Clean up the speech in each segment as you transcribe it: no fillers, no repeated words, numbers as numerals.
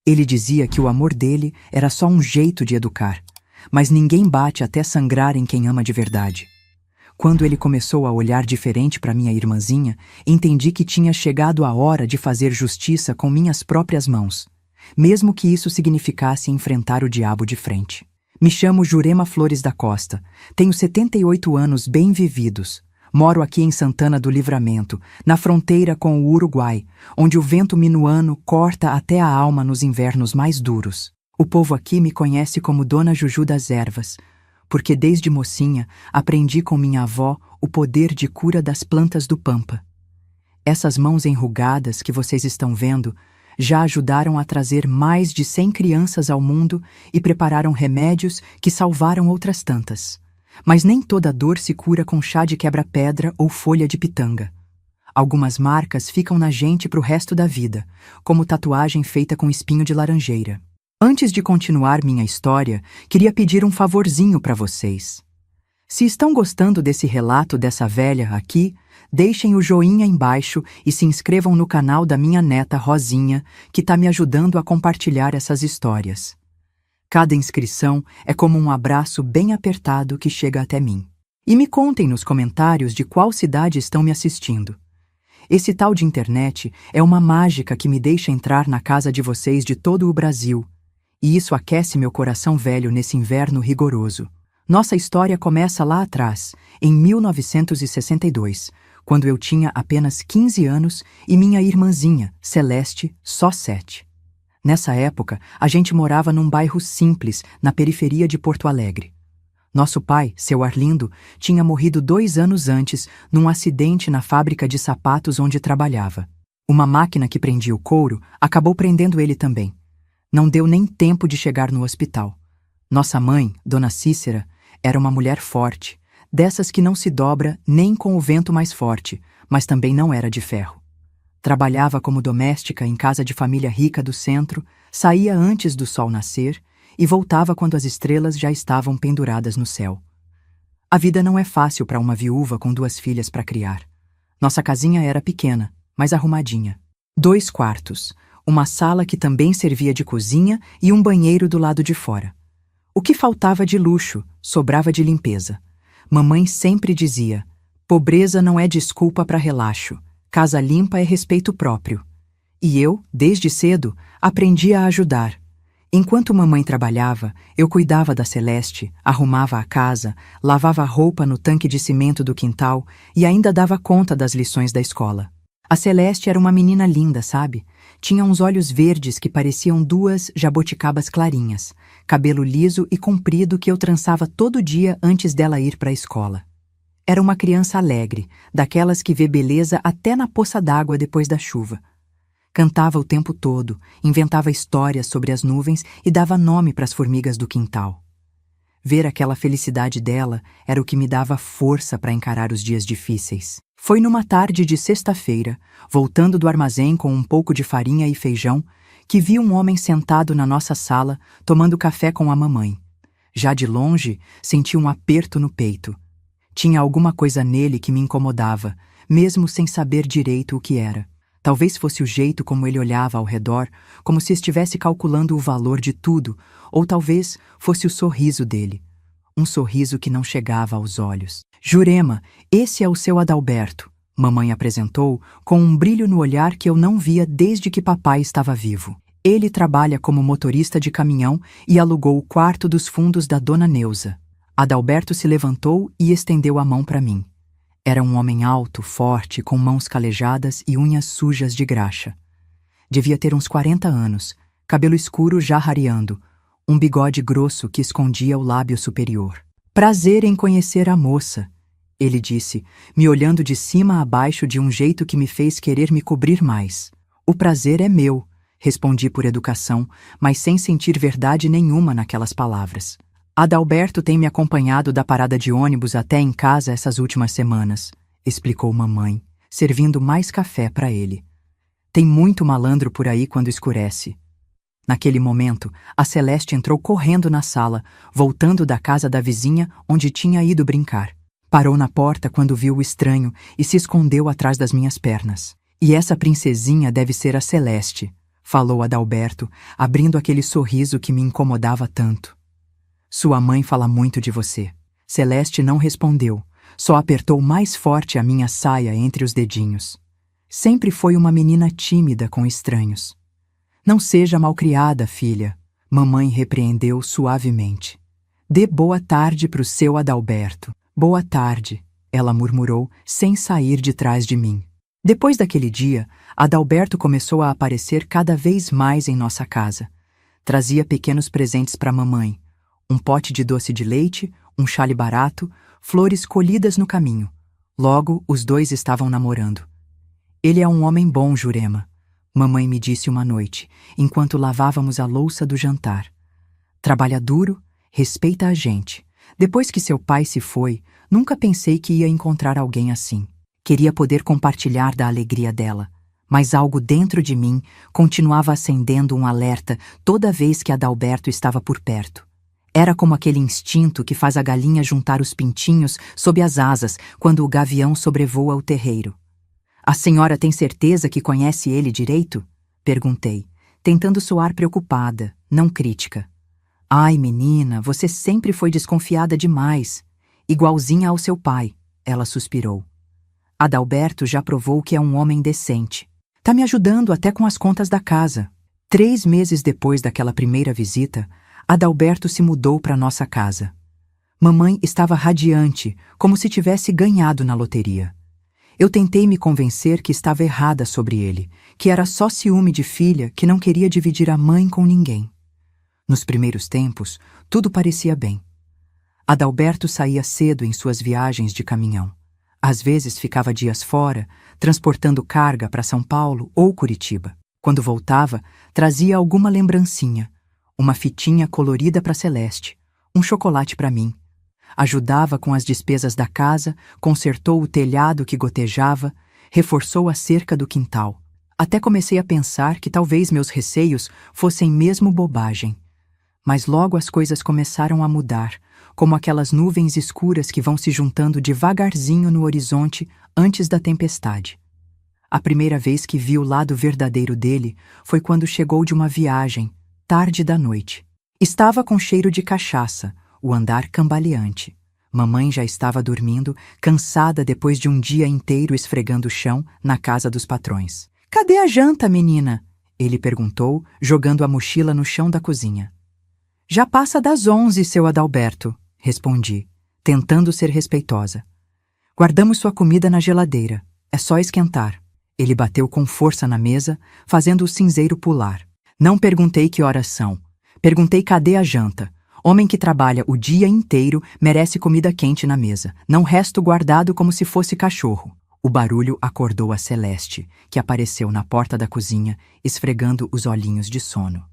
Ele dizia que o amor dele era só um jeito de educar, mas ninguém bate até sangrar em quem ama de verdade. Quando ele começou a olhar diferente para minha irmãzinha, entendi que tinha chegado a hora de fazer justiça com minhas próprias mãos, mesmo que isso significasse enfrentar o diabo de frente. Me chamo Jurema Flores da Costa, tenho 78 anos bem vividos. Moro aqui em Santana do Livramento, na fronteira com o Uruguai, onde o vento minuano corta até a alma nos invernos mais duros. O povo aqui me conhece como Dona Juju das Ervas, porque desde mocinha aprendi com minha avó o poder de cura das plantas do Pampa. Essas mãos enrugadas que vocês estão vendo já ajudaram a trazer mais de 100 crianças ao mundo e prepararam remédios que salvaram outras tantas. Mas nem toda dor se cura com chá de quebra-pedra ou folha de pitanga. Algumas marcas ficam na gente pro resto da vida, como tatuagem feita com espinho de laranjeira. Antes de continuar minha história, queria pedir um favorzinho para vocês. Se estão gostando desse relato dessa velha aqui, deixem o joinha embaixo e se inscrevam no canal da minha neta Rosinha, que tá me ajudando a compartilhar essas histórias. Cada inscrição é como um abraço bem apertado que chega até mim. E me contem nos comentários de qual cidade estão me assistindo. Esse tal de internet é uma mágica que me deixa entrar na casa de vocês de todo o Brasil. E isso aquece meu coração velho nesse inverno rigoroso. Nossa história começa lá atrás, em 1962, quando eu tinha apenas 15 anos e minha irmãzinha, Celeste, só 7. Nessa época, a gente morava num bairro simples, na periferia de Porto Alegre. Nosso pai, seu Arlindo, tinha morrido 2 anos antes num acidente na fábrica de sapatos onde trabalhava. Uma máquina que prendia o couro acabou prendendo ele também. Não deu nem tempo de chegar no hospital. Nossa mãe, Dona Cícera, era uma mulher forte, dessas que não se dobra nem com o vento mais forte, mas também não era de ferro. Trabalhava como doméstica em casa de família rica do centro, saía antes do sol nascer e voltava quando as estrelas já estavam penduradas no céu. A vida não é fácil para uma viúva com 2 filhas para criar. Nossa casinha era pequena, mas arrumadinha. 2 quartos, uma sala que também servia de cozinha e um banheiro do lado de fora. O que faltava de luxo, sobrava de limpeza. Mamãe sempre dizia: pobreza não é desculpa para relaxo. Casa limpa é respeito próprio. E eu, desde cedo, aprendi a ajudar. Enquanto mamãe trabalhava, eu cuidava da Celeste, arrumava a casa, lavava a roupa no tanque de cimento do quintal e ainda dava conta das lições da escola. A Celeste era uma menina linda, sabe? Tinha uns olhos verdes que pareciam 2 jaboticabas clarinhas, cabelo liso e comprido que eu trançava todo dia antes dela ir para a escola. Era uma criança alegre, daquelas que vê beleza até na poça d'água depois da chuva. Cantava o tempo todo, inventava histórias sobre as nuvens e dava nome para as formigas do quintal. Ver aquela felicidade dela era o que me dava força para encarar os dias difíceis. Foi numa tarde de sexta-feira, voltando do armazém com um pouco de farinha e feijão, que vi um homem sentado na nossa sala, tomando café com a mamãe. Já de longe, senti um aperto no peito. Tinha alguma coisa nele que me incomodava, mesmo sem saber direito o que era. Talvez fosse o jeito como ele olhava ao redor, como se estivesse calculando o valor de tudo, ou talvez fosse o sorriso dele. Um sorriso que não chegava aos olhos. Jurema, esse é o seu Adalberto, mamãe apresentou, com um brilho no olhar que eu não via desde que papai estava vivo. Ele trabalha como motorista de caminhão e alugou o quarto dos fundos da dona Neuza. Adalberto se levantou e estendeu a mão para mim. Era um homem alto, forte, com mãos calejadas e unhas sujas de graxa. Devia ter uns 40 anos, cabelo escuro já rareando, um bigode grosso que escondia o lábio superior. Prazer em conhecer a moça, ele disse, me olhando de cima a baixo de um jeito que me fez querer me cobrir mais. O prazer é meu, respondi por educação, mas sem sentir verdade nenhuma naquelas palavras. Adalberto tem me acompanhado da parada de ônibus até em casa essas últimas semanas, explicou mamãe, servindo mais café para ele. Tem muito malandro por aí quando escurece. Naquele momento, a Celeste entrou correndo na sala, voltando da casa da vizinha onde tinha ido brincar. Parou na porta quando viu o estranho e se escondeu atrás das minhas pernas. E essa princesinha deve ser a Celeste, falou Adalberto, abrindo aquele sorriso que me incomodava tanto. Sua mãe fala muito de você. Celeste não respondeu, só apertou mais forte a minha saia entre os dedinhos. Sempre foi uma menina tímida com estranhos. Não seja malcriada, filha, mamãe repreendeu suavemente. Dê boa tarde pro seu Adalberto. Boa tarde, ela murmurou, sem sair de trás de mim. Depois daquele dia, Adalberto começou a aparecer cada vez mais em nossa casa. Trazia pequenos presentes para a mamãe, um pote de doce de leite, um chale barato, flores colhidas no caminho. Logo, os dois estavam namorando. Ele é um homem bom, Jurema, mamãe me disse uma noite, enquanto lavávamos a louça do jantar. Trabalha duro, respeita a gente. Depois que seu pai se foi, nunca pensei que ia encontrar alguém assim. Queria poder compartilhar da alegria dela, mas algo dentro de mim continuava acendendo um alerta toda vez que Adalberto estava por perto. Era como aquele instinto que faz a galinha juntar os pintinhos sob as asas quando o gavião sobrevoa o terreiro. A senhora tem certeza que conhece ele direito? Perguntei, tentando soar preocupada, não crítica. Ai, menina, você sempre foi desconfiada demais. Igualzinha ao seu pai, ela suspirou. Adalberto já provou que é um homem decente. Tá me ajudando até com as contas da casa. 3 meses depois daquela primeira visita, Adalberto se mudou para nossa casa. Mamãe estava radiante, como se tivesse ganhado na loteria. Eu tentei me convencer que estava errada sobre ele, que era só ciúme de filha que não queria dividir a mãe com ninguém. Nos primeiros tempos, tudo parecia bem. Adalberto saía cedo em suas viagens de caminhão. Às vezes ficava dias fora, transportando carga para São Paulo ou Curitiba. Quando voltava, trazia alguma lembrancinha, uma fitinha colorida para Celeste, um chocolate para mim. Ajudava com as despesas da casa, consertou o telhado que gotejava, reforçou a cerca do quintal. Até comecei a pensar que talvez meus receios fossem mesmo bobagem. Mas logo as coisas começaram a mudar, como aquelas nuvens escuras que vão se juntando devagarzinho no horizonte antes da tempestade. A primeira vez que vi o lado verdadeiro dele foi quando chegou de uma viagem, tarde da noite. Estava com cheiro de cachaça, o andar cambaleante. Mamãe já estava dormindo, cansada depois de um dia inteiro esfregando o chão na casa dos patrões. "Cadê a janta, menina?" ele perguntou, jogando a mochila no chão da cozinha. "Já passa das 11, seu Adalberto", respondi, tentando ser respeitosa. "Guardamos sua comida na geladeira. É só esquentar." Ele bateu com força na mesa, fazendo o cinzeiro pular. Não perguntei que horas são. Perguntei cadê a janta. Homem que trabalha o dia inteiro merece comida quente na mesa, não resto guardado como se fosse cachorro. O barulho acordou a Celeste, que apareceu na porta da cozinha, esfregando os olhinhos de sono.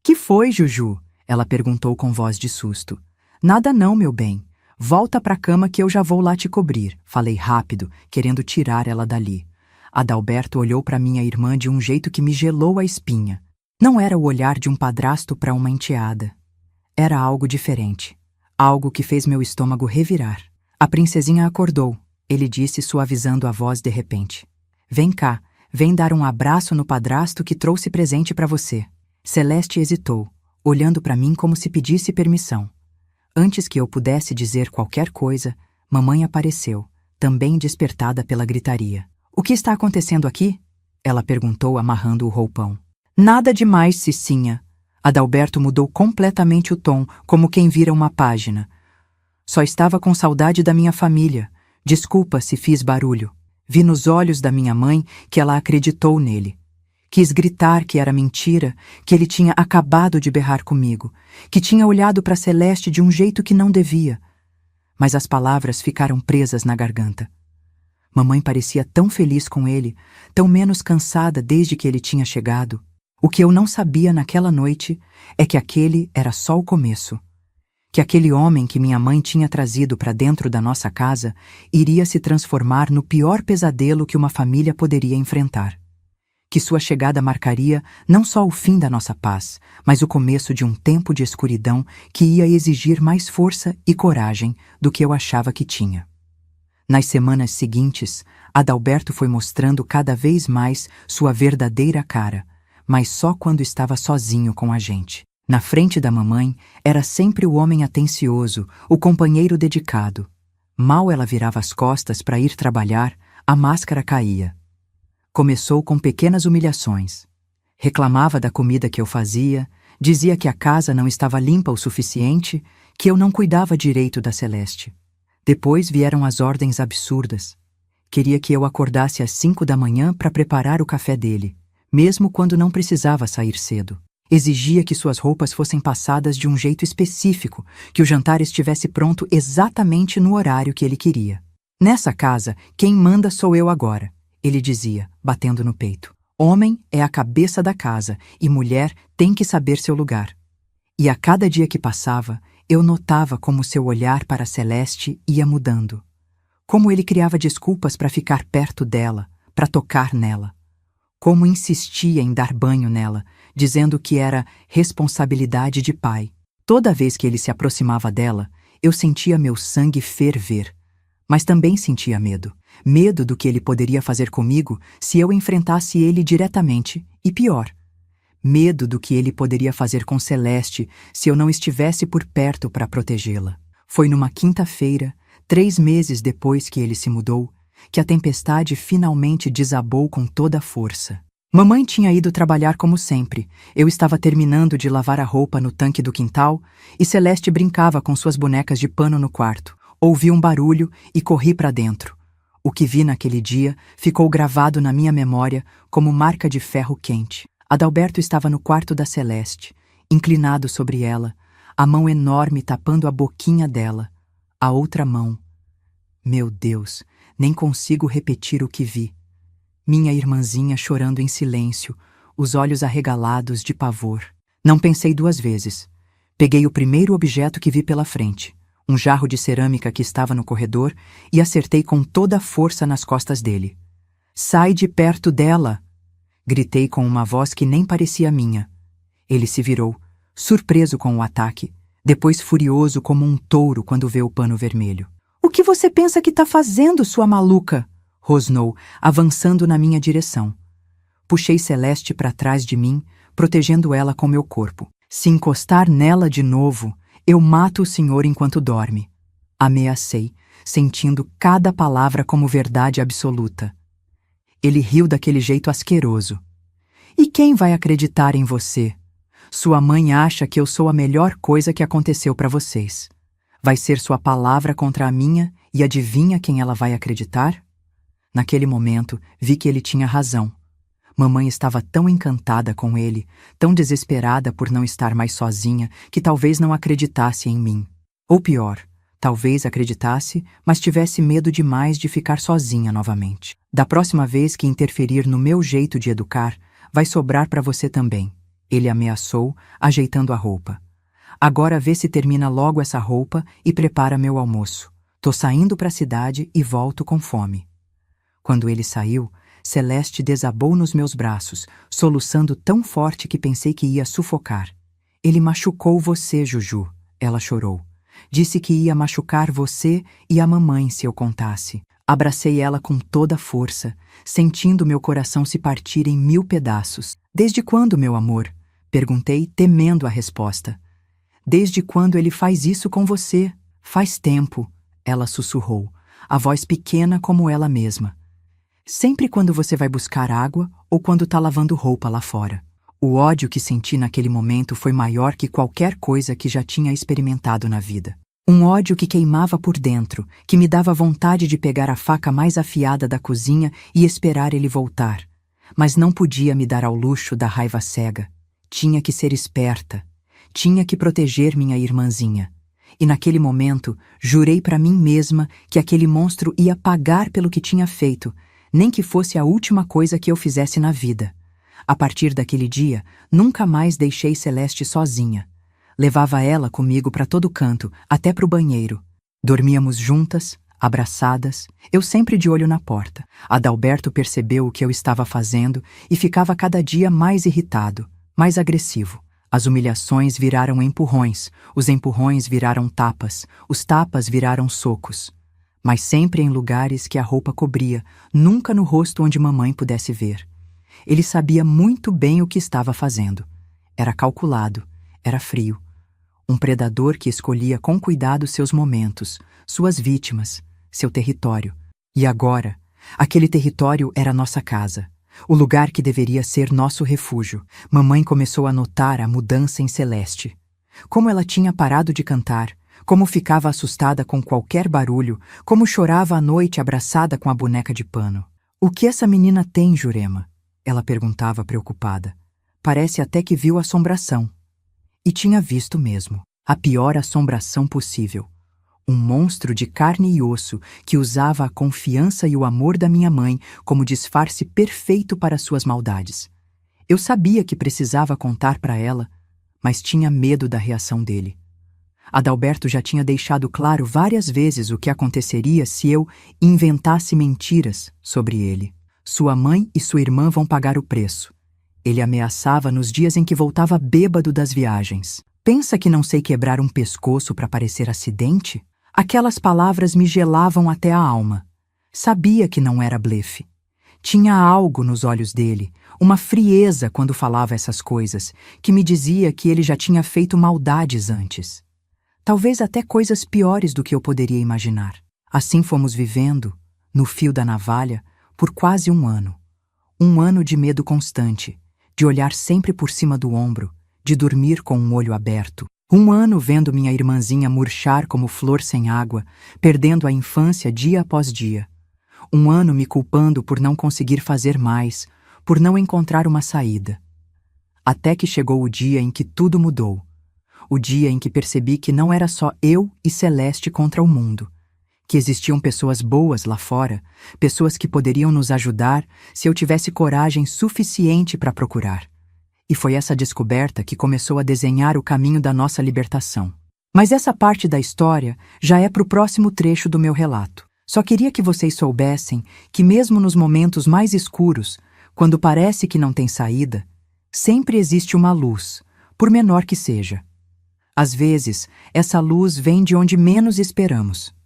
"Que foi, Juju?" ela perguntou com voz de susto. "Nada não, meu bem. Volta pra cama que eu já vou lá te cobrir", falei rápido, querendo tirar ela dali. Adalberto olhou para minha irmã de um jeito que me gelou a espinha. Não era o olhar de um padrasto para uma enteada. Era algo diferente. Algo que fez meu estômago revirar. "A princesinha acordou", ele disse, suavizando a voz de repente. "Vem cá, vem dar um abraço no padrasto que trouxe presente para você." Celeste hesitou, olhando para mim como se pedisse permissão. Antes que eu pudesse dizer qualquer coisa, mamãe apareceu, também despertada pela gritaria. "O que está acontecendo aqui?" ela perguntou, amarrando o roupão. "Nada demais, Cicinha." Adalberto mudou completamente o tom, como quem vira uma página. "Só estava com saudade da minha família. Desculpa se fiz barulho. Vi nos olhos da minha mãe que ela acreditou nele. Quis gritar que era mentira, que ele tinha acabado de berrar comigo, que tinha olhado para Celeste de um jeito que não devia. Mas as palavras ficaram presas na garganta. Mamãe parecia tão feliz com ele, tão menos cansada desde que ele tinha chegado. O que eu não sabia naquela noite é que aquele era só o começo. Que aquele homem que minha mãe tinha trazido para dentro da nossa casa iria se transformar no pior pesadelo que uma família poderia enfrentar. Que sua chegada marcaria não só o fim da nossa paz, mas o começo de um tempo de escuridão que ia exigir mais força e coragem do que eu achava que tinha. Nas semanas seguintes, Adalberto foi mostrando cada vez mais sua verdadeira cara, mas só quando estava sozinho com a gente. Na frente da mamãe, era sempre o homem atencioso, o companheiro dedicado. Mal ela virava as costas para ir trabalhar, a máscara caía. Começou com pequenas humilhações. Reclamava da comida que eu fazia, dizia que a casa não estava limpa o suficiente, que eu não cuidava direito da Celeste. Depois vieram as ordens absurdas. Queria que eu acordasse às 5 da manhã para preparar o café dele, mesmo quando não precisava sair cedo. Exigia que suas roupas fossem passadas de um jeito específico, que o jantar estivesse pronto exatamente no horário que ele queria. Nessa casa, quem manda sou eu agora, ele dizia, batendo no peito. Homem é a cabeça da casa e mulher tem que saber seu lugar. E a cada dia que passava, eu notava como seu olhar para Celeste ia mudando. Como ele criava desculpas para ficar perto dela, para tocar nela. Como insistia em dar banho nela, dizendo que era responsabilidade de pai. Toda vez que ele se aproximava dela, eu sentia meu sangue ferver. Mas também sentia medo. Medo do que ele poderia fazer comigo se eu enfrentasse ele diretamente, e pior. Medo do que ele poderia fazer com Celeste se eu não estivesse por perto para protegê-la. Foi numa quinta-feira, 3 meses depois que ele se mudou, que a tempestade finalmente desabou com toda a força. Mamãe tinha ido trabalhar como sempre. Eu estava terminando de lavar a roupa no tanque do quintal e Celeste brincava com suas bonecas de pano no quarto. Ouvi um barulho e corri para dentro. O que vi naquele dia ficou gravado na minha memória como marca de ferro quente. Adalberto estava no quarto da Celeste, inclinado sobre ela, a mão enorme tapando a boquinha dela. A outra mão. Meu Deus, nem consigo repetir o que vi. Minha irmãzinha chorando em silêncio, os olhos arregalados de pavor. Não pensei 2 vezes. Peguei o primeiro objeto que vi pela frente, um jarro de cerâmica que estava no corredor, e acertei com toda a força nas costas dele. Sai de perto dela! Gritei com uma voz que nem parecia minha. Ele se virou, surpreso com o ataque, depois furioso como um touro quando vê o pano vermelho. O que você pensa que tá fazendo, sua maluca? Rosnou, avançando na minha direção. Puxei Celeste para trás de mim, protegendo ela com meu corpo. Se encostar nela de novo, eu mato o senhor enquanto dorme. Ameacei, sentindo cada palavra como verdade absoluta. Ele riu daquele jeito asqueroso. E quem vai acreditar em você? Sua mãe acha que eu sou a melhor coisa que aconteceu para vocês. Vai ser sua palavra contra a minha e adivinha quem ela vai acreditar? Naquele momento, vi que ele tinha razão. Mamãe estava tão encantada com ele, tão desesperada por não estar mais sozinha, que talvez não acreditasse em mim. Ou pior, talvez acreditasse, mas tivesse medo demais de ficar sozinha novamente. Da próxima vez que interferir no meu jeito de educar, vai sobrar para você também. Ele ameaçou, ajeitando a roupa. Agora vê se termina logo essa roupa e prepara meu almoço. Tô saindo para a cidade e volto com fome. Quando ele saiu, Celeste desabou nos meus braços, soluçando tão forte que pensei que ia sufocar. Ele machucou você, Juju, ela chorou. Disse que ia machucar você e a mamãe se eu contasse. Abracei ela com toda a força, sentindo meu coração se partir em 1000 pedaços. Desde quando, meu amor? Perguntei, temendo a resposta. Desde quando ele faz isso com você? Faz tempo, ela sussurrou, a voz pequena como ela mesma. Sempre quando você vai buscar água ou quando tá lavando roupa lá fora. O ódio que senti naquele momento foi maior que qualquer coisa que já tinha experimentado na vida. Um ódio que queimava por dentro, que me dava vontade de pegar a faca mais afiada da cozinha e esperar ele voltar. Mas não podia me dar ao luxo da raiva cega. Tinha que ser esperta. Tinha que proteger minha irmãzinha. E naquele momento, jurei para mim mesma que aquele monstro ia pagar pelo que tinha feito, nem que fosse a última coisa que eu fizesse na vida. A partir daquele dia, nunca mais deixei Celeste sozinha. Levava ela comigo para todo canto, até para o banheiro. Dormíamos juntas, abraçadas, eu sempre de olho na porta. Adalberto percebeu o que eu estava fazendo e ficava cada dia mais irritado, mais agressivo. As humilhações viraram empurrões, os empurrões viraram tapas, os tapas viraram socos. Mas sempre em lugares que a roupa cobria, nunca no rosto onde mamãe pudesse ver. Ele sabia muito bem o que estava fazendo. Era calculado, era frio. Um predador que escolhia com cuidado seus momentos, suas vítimas, seu território. E agora, aquele território era nossa casa, o lugar que deveria ser nosso refúgio. Mamãe começou a notar a mudança em Celeste. Como ela tinha parado de cantar, como ficava assustada com qualquer barulho, como chorava à noite abraçada com a boneca de pano. "O que essa menina tem, Jurema?" ela perguntava preocupada. Parece até que viu assombração. E tinha visto mesmo. A pior assombração possível. Um monstro de carne e osso que usava a confiança e o amor da minha mãe como disfarce perfeito para suas maldades. Eu sabia que precisava contar para ela, mas tinha medo da reação dele. Adalberto já tinha deixado claro várias vezes o que aconteceria se eu inventasse mentiras sobre ele. Sua mãe e sua irmã vão pagar o preço. Ele ameaçava nos dias em que voltava bêbado das viagens. "Pensa que não sei quebrar um pescoço para parecer acidente?" Aquelas palavras me gelavam até a alma. Sabia que não era blefe. Tinha algo nos olhos dele, uma frieza quando falava essas coisas, que me dizia que ele já tinha feito maldades antes. Talvez até coisas piores do que eu poderia imaginar. Assim fomos vivendo, no fio da navalha, por quase um ano. Um ano de medo constante, de olhar sempre por cima do ombro, de dormir com um olho aberto. Um ano vendo minha irmãzinha murchar como flor sem água, perdendo a infância dia após dia. Um ano me culpando por não conseguir fazer mais, por não encontrar uma saída. Até que chegou o dia em que tudo mudou. O dia em que percebi que não era só eu e Celeste contra o mundo. Que existiam pessoas boas lá fora, pessoas que poderiam nos ajudar se eu tivesse coragem suficiente para procurar. E foi essa descoberta que começou a desenhar o caminho da nossa libertação. Mas essa parte da história já é para o próximo trecho do meu relato. Só queria que vocês soubessem que mesmo nos momentos mais escuros, quando parece que não tem saída, sempre existe uma luz, por menor que seja. Às vezes, essa luz vem de onde menos esperamos.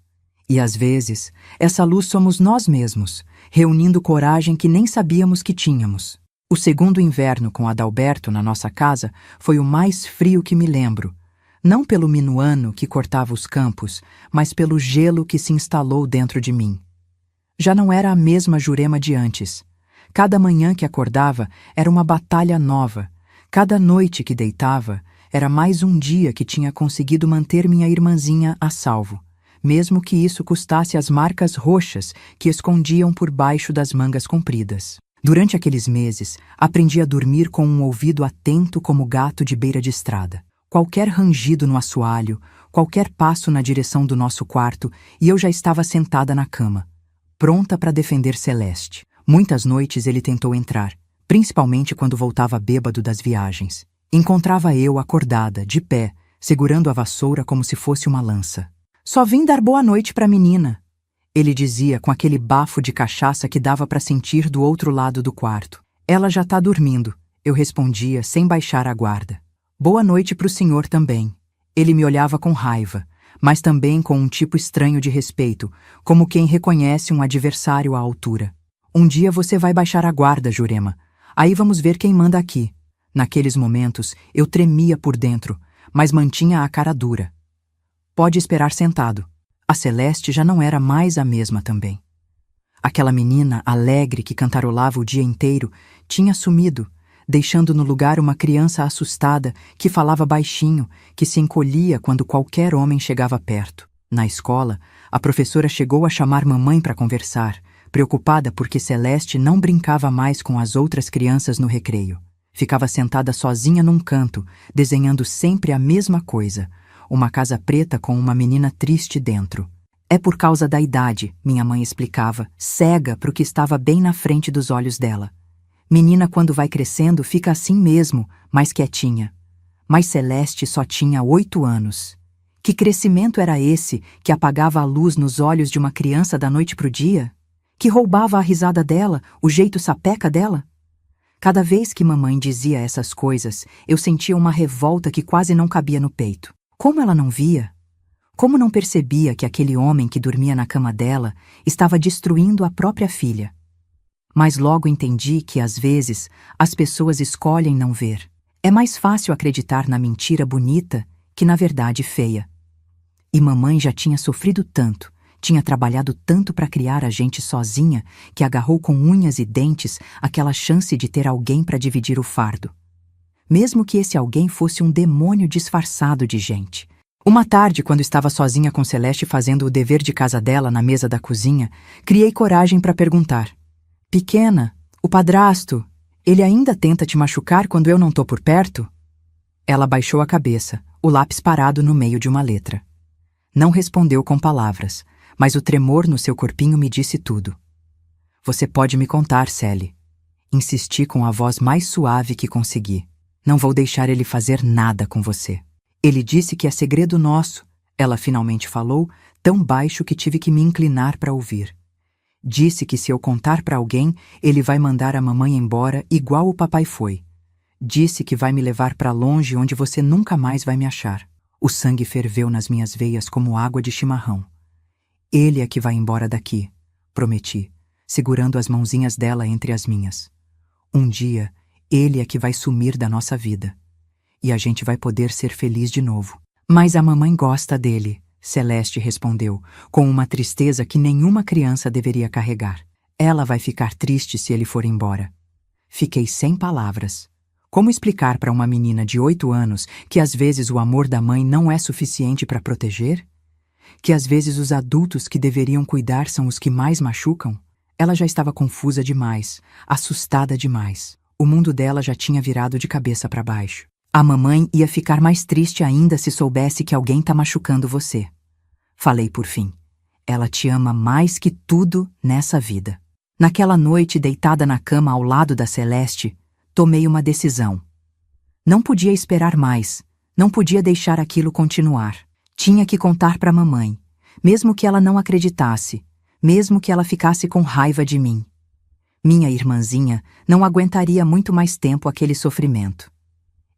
E às vezes, essa luz somos nós mesmos, reunindo coragem que nem sabíamos que tínhamos. O segundo inverno com Adalberto na nossa casa foi o mais frio que me lembro, não pelo minuano que cortava os campos, mas pelo gelo que se instalou dentro de mim. Já não era a mesma Jurema de antes. Cada manhã que acordava era uma batalha nova. Cada noite que deitava era mais um dia que tinha conseguido manter minha irmãzinha a salvo, mesmo que isso custasse as marcas roxas que escondiam por baixo das mangas compridas. Durante aqueles meses, aprendi a dormir com um ouvido atento como gato de beira de estrada. Qualquer rangido no assoalho, qualquer passo na direção do nosso quarto, e eu já estava sentada na cama, pronta para defender Celeste. Muitas noites ele tentou entrar, principalmente quando voltava bêbado das viagens. Encontrava eu acordada, de pé, segurando a vassoura como se fosse uma lança. "Só vim dar boa noite para a menina", ele dizia com aquele bafo de cachaça que dava para sentir do outro lado do quarto. "Ela já tá dormindo", eu respondia sem baixar a guarda. "Boa noite pro senhor também." Ele me olhava com raiva, mas também com um tipo estranho de respeito, como quem reconhece um adversário à altura. "Um dia você vai baixar a guarda, Jurema. Aí vamos ver quem manda aqui." Naqueles momentos, eu tremia por dentro, mas mantinha a cara dura. "Pode esperar sentado." A Celeste já não era mais a mesma também. Aquela menina alegre que cantarolava o dia inteiro tinha sumido, deixando no lugar uma criança assustada que falava baixinho, que se encolhia quando qualquer homem chegava perto. Na escola, a professora chegou a chamar mamãe para conversar, preocupada porque Celeste não brincava mais com as outras crianças no recreio. Ficava sentada sozinha num canto, desenhando sempre a mesma coisa, uma casa preta com uma menina triste dentro. "É por causa da idade", minha mãe explicava, cega para o que estava bem na frente dos olhos dela. "Menina, quando vai crescendo, fica assim mesmo, mais quietinha." Mas Celeste só tinha 8 anos. Que crescimento era esse que apagava a luz nos olhos de uma criança da noite pro dia? Que roubava a risada dela, o jeito sapeca dela? Cada vez que mamãe dizia essas coisas, eu sentia uma revolta que quase não cabia no peito. Como ela não via? Como não percebia que aquele homem que dormia na cama dela estava destruindo a própria filha? Mas logo entendi que, às vezes, as pessoas escolhem não ver. É mais fácil acreditar na mentira bonita que na verdade feia. E mamãe já tinha sofrido tanto, tinha trabalhado tanto para criar a gente sozinha, que agarrou com unhas e dentes aquela chance de ter alguém para dividir o fardo. Mesmo que esse alguém fosse um demônio disfarçado de gente. Uma tarde, quando estava sozinha com Celeste fazendo o dever de casa dela na mesa da cozinha, criei coragem para perguntar: Pequena, o padrasto, ele ainda tenta te machucar quando eu não tô por perto? Ela baixou a cabeça, o lápis parado no meio de uma letra. Não respondeu com palavras, mas o tremor no seu corpinho me disse tudo. Você pode me contar, Sally. Insisti com a voz mais suave que consegui. Não vou deixar ele fazer nada com você. Ele disse que é segredo nosso, ela finalmente falou, tão baixo que tive que me inclinar para ouvir. Disse que se eu contar para alguém, ele vai mandar a mamãe embora igual o papai foi. Disse que vai me levar para longe onde você nunca mais vai me achar. O sangue ferveu nas minhas veias como água de chimarrão. Ele é que vai embora daqui, prometi, segurando as mãozinhas dela entre as minhas. Um dia, ele é que vai sumir da nossa vida. E a gente vai poder ser feliz de novo. Mas a mamãe gosta dele, Celeste respondeu, com uma tristeza que nenhuma criança deveria carregar. Ela vai ficar triste se ele for embora. Fiquei sem palavras. Como explicar para uma menina de 8 anos que às vezes o amor da mãe não é suficiente para proteger? Que às vezes os adultos que deveriam cuidar são os que mais machucam? Ela já estava confusa demais, assustada demais. O mundo dela já tinha virado de cabeça para baixo. A mamãe ia ficar mais triste ainda se soubesse que alguém tá machucando você. Falei por fim. Ela te ama mais que tudo nessa vida. Naquela noite, deitada na cama ao lado da Celeste, tomei uma decisão. Não podia esperar mais. Não podia deixar aquilo continuar. Tinha que contar para a mamãe, mesmo que ela não acreditasse, mesmo que ela ficasse com raiva de mim. Minha irmãzinha não aguentaria muito mais tempo aquele sofrimento.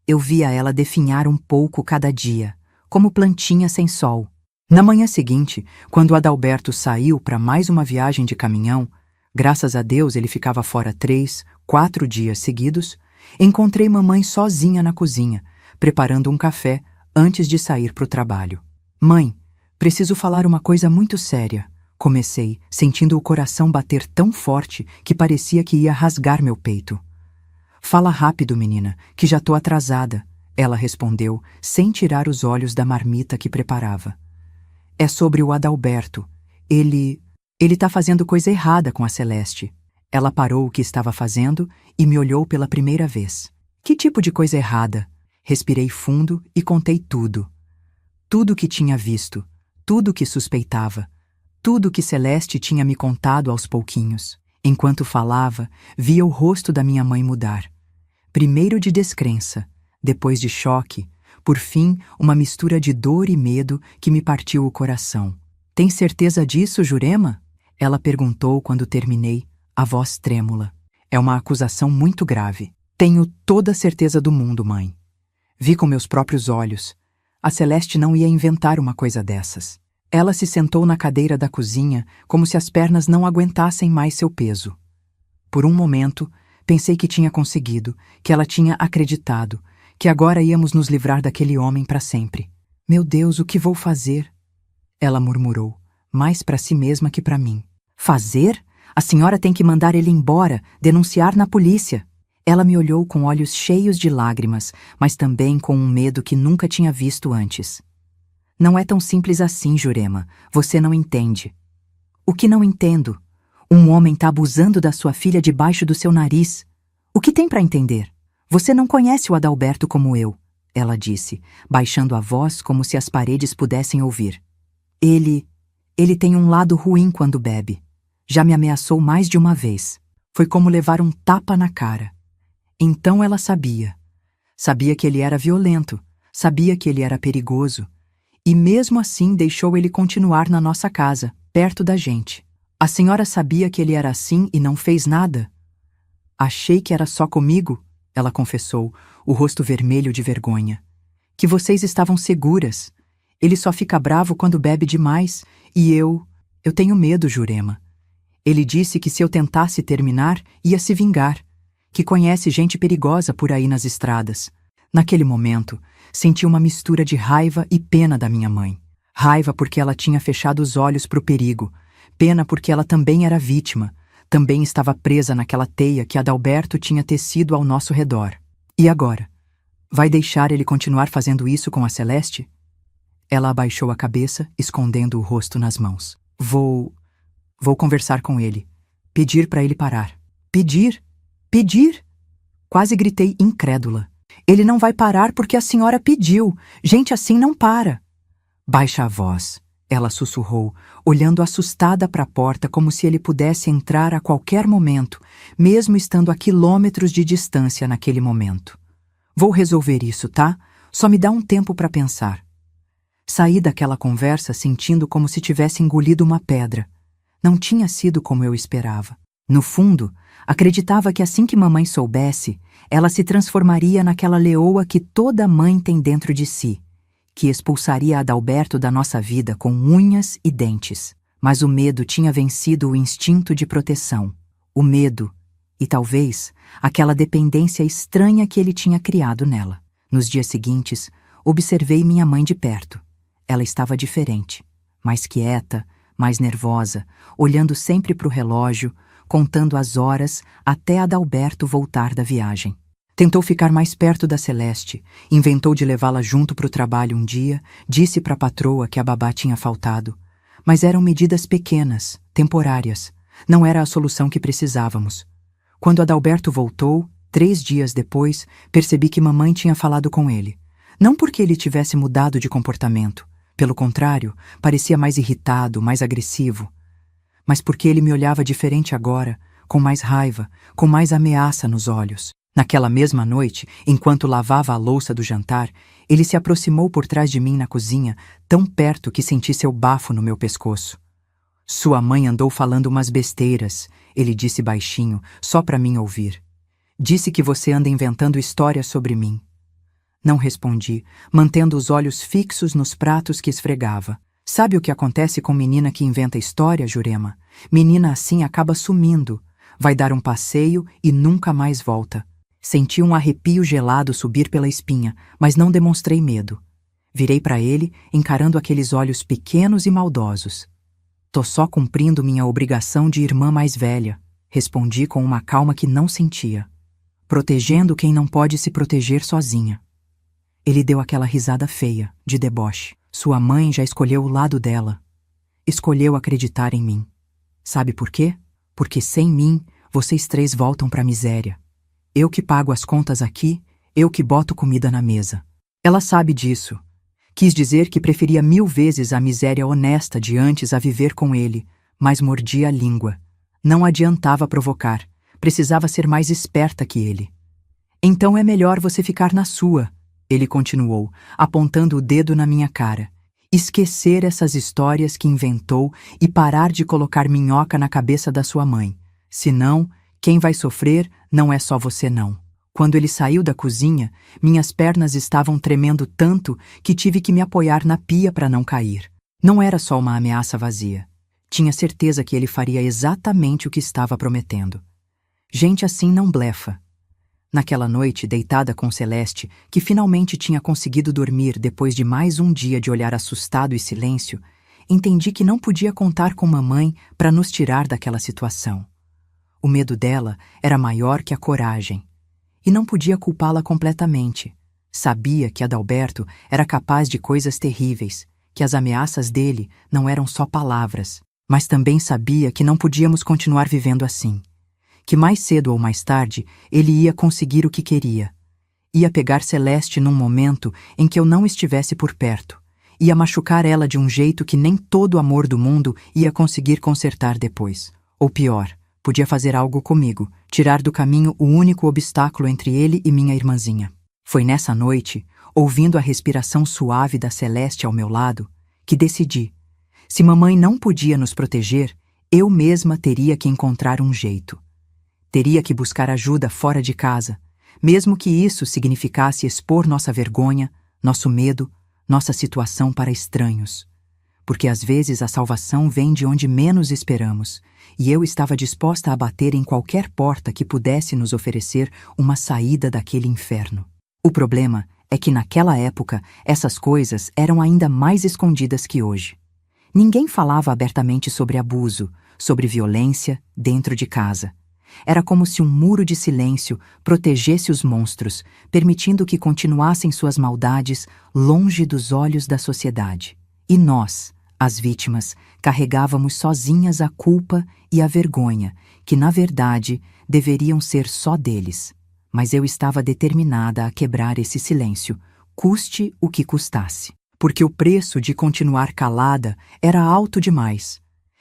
Eu via ela definhar um pouco cada dia, como plantinha sem sol. Na manhã seguinte, quando Adalberto saiu para mais uma viagem de caminhão, graças a Deus ele ficava fora 3, 4 dias seguidos, encontrei mamãe sozinha na cozinha, preparando um café antes de sair para o trabalho. Mãe, preciso falar uma coisa muito séria. Comecei, sentindo o coração bater tão forte que parecia que ia rasgar meu peito. Fala rápido, menina, que já tô atrasada, ela respondeu, sem tirar os olhos da marmita que preparava. É sobre o Adalberto. Ele tá fazendo coisa errada com a Celeste. Ela parou o que estava fazendo e me olhou pela primeira vez. Que tipo de coisa errada? Respirei fundo e contei tudo. Tudo que tinha visto, tudo que suspeitava, tudo que Celeste tinha me contado aos pouquinhos. Enquanto falava, via o rosto da minha mãe mudar. Primeiro de descrença, depois de choque, por fim, uma mistura de dor e medo que me partiu o coração. Tem certeza disso, Jurema? Ela perguntou quando terminei, a voz trêmula. É uma acusação muito grave. Tenho toda a certeza do mundo, mãe. Vi com meus próprios olhos. A Celeste não ia inventar uma coisa dessas. Ela se sentou na cadeira da cozinha como se as pernas não aguentassem mais seu peso. Por um momento, pensei que tinha conseguido, que ela tinha acreditado, que agora íamos nos livrar daquele homem para sempre. Meu Deus, o que vou fazer? Ela murmurou, mais para si mesma que para mim. Fazer? A senhora tem que mandar ele embora, denunciar na polícia. Ela me olhou com olhos cheios de lágrimas, mas também com um medo que nunca tinha visto antes. Não é tão simples assim, Jurema. Você não entende. O que não entendo? Um homem tá abusando da sua filha debaixo do seu nariz. O que tem para entender? Você não conhece o Adalberto como eu, ela disse, baixando a voz como se as paredes pudessem ouvir. Ele tem um lado ruim quando bebe. Já me ameaçou mais de uma vez. Foi como levar um tapa na cara. Então ela sabia. Sabia que ele era violento, sabia que ele era perigoso. E mesmo assim deixou ele continuar na nossa casa, perto da gente. A senhora sabia que ele era assim e não fez nada? Achei que era só comigo, ela confessou, o rosto vermelho de vergonha. Que vocês estavam seguras. Ele só fica bravo quando bebe demais, e eu tenho medo, Jurema. Ele disse que se eu tentasse terminar, ia se vingar, que conhece gente perigosa por aí nas estradas. Naquele momento, senti uma mistura de raiva e pena da minha mãe. Raiva porque ela tinha fechado os olhos para o perigo, pena porque ela também era vítima, também estava presa naquela teia que Adalberto tinha tecido ao nosso redor. E agora? Vai deixar ele continuar fazendo isso com a Celeste? Ela abaixou a cabeça, escondendo o rosto nas mãos. Vou conversar com ele. Pedir para ele parar. Pedir? Pedir? Quase gritei incrédula. Ele não vai parar porque a senhora pediu. Gente assim não para. Baixa a voz, ela sussurrou, olhando assustada para a porta como se ele pudesse entrar a qualquer momento, mesmo estando a quilômetros de distância naquele momento. Vou resolver isso, tá? Só me dá um tempo para pensar. Saí daquela conversa sentindo como se tivesse engolido uma pedra. Não tinha sido como eu esperava. No fundo, acreditava que assim que mamãe soubesse, ela se transformaria naquela leoa que toda mãe tem dentro de si, que expulsaria Adalberto da nossa vida com unhas e dentes. Mas o medo tinha vencido o instinto de proteção. O medo, e talvez, aquela dependência estranha que ele tinha criado nela. Nos dias seguintes, observei minha mãe de perto. Ela estava diferente, mais quieta, mais nervosa, olhando sempre para o relógio, contando as horas até Adalberto voltar da viagem. Tentou ficar mais perto da Celeste, inventou de levá-la junto para o trabalho um dia, disse para a patroa que a babá tinha faltado. Mas eram medidas pequenas, temporárias. Não era a solução que precisávamos. Quando Adalberto voltou, 3 dias depois, percebi que mamãe tinha falado com ele. Não porque ele tivesse mudado de comportamento. Pelo contrário, parecia mais irritado, mais agressivo. Mas porque ele me olhava diferente agora, com mais raiva, com mais ameaça nos olhos. Naquela mesma noite, enquanto lavava a louça do jantar, ele se aproximou por trás de mim na cozinha, tão perto que senti seu bafo no meu pescoço. Sua mãe andou falando umas besteiras, ele disse baixinho, só para mim ouvir. Disse que você anda inventando histórias sobre mim. Não respondi, mantendo os olhos fixos nos pratos que esfregava. Sabe o que acontece com menina que inventa história, Jurema? Menina assim acaba sumindo. Vai dar um passeio e nunca mais volta. Senti um arrepio gelado subir pela espinha, mas não demonstrei medo. Virei para ele, encarando aqueles olhos pequenos e maldosos. Tô só cumprindo minha obrigação de irmã mais velha, respondi com uma calma que não sentia. Protegendo quem não pode se proteger sozinha. Ele deu aquela risada feia, de deboche. Sua mãe já escolheu o lado dela. Escolheu acreditar em mim. Sabe por quê? Porque sem mim, vocês 3 voltam pra miséria. Eu que pago as contas aqui, eu que boto comida na mesa. Ela sabe disso. Quis dizer que preferia 1000 vezes a miséria honesta de antes a viver com ele, mas mordia a língua. Não adiantava provocar. Precisava ser mais esperta que ele. Então é melhor você ficar na sua, ele continuou, apontando o dedo na minha cara. Esquecer essas histórias que inventou e parar de colocar minhoca na cabeça da sua mãe. Senão, quem vai sofrer não é só você não. Quando ele saiu da cozinha, minhas pernas estavam tremendo tanto que tive que me apoiar na pia para não cair. Não era só uma ameaça vazia. Tinha certeza que ele faria exatamente o que estava prometendo. Gente assim não blefa. Naquela noite, deitada com Celeste, que finalmente tinha conseguido dormir depois de mais um dia de olhar assustado e silêncio, entendi que não podia contar com mamãe para nos tirar daquela situação. O medo dela era maior que a coragem. E não podia culpá-la completamente. Sabia que Adalberto era capaz de coisas terríveis, que as ameaças dele não eram só palavras, mas também sabia que não podíamos continuar vivendo assim. Que mais cedo ou mais tarde ele ia conseguir o que queria. Ia pegar Celeste num momento em que eu não estivesse por perto. Ia machucar ela de um jeito que nem todo o amor do mundo ia conseguir consertar depois. Ou pior, podia fazer algo comigo, tirar do caminho o único obstáculo entre ele e minha irmãzinha. Foi nessa noite, ouvindo a respiração suave da Celeste ao meu lado, que decidi. Se mamãe não podia nos proteger, eu mesma teria que encontrar um jeito. Teria que buscar ajuda fora de casa, mesmo que isso significasse expor nossa vergonha, nosso medo, nossa situação para estranhos. porque às vezes a salvação vem de onde menos esperamos, e eu estava disposta a bater em qualquer porta que pudesse nos oferecer uma saída daquele inferno. O problema é que naquela época essas coisas eram ainda mais escondidas que hoje. Ninguém falava abertamente sobre abuso, sobre violência dentro de casa. Era como se um muro de silêncio protegesse os monstros, permitindo que continuassem suas maldades longe dos olhos da sociedade. E nós, as vítimas, carregávamos sozinhas a culpa e a vergonha, que na verdade deveriam ser só deles. Mas eu estava determinada a quebrar esse silêncio, custe o que custasse. Porque o preço de continuar calada era alto demais.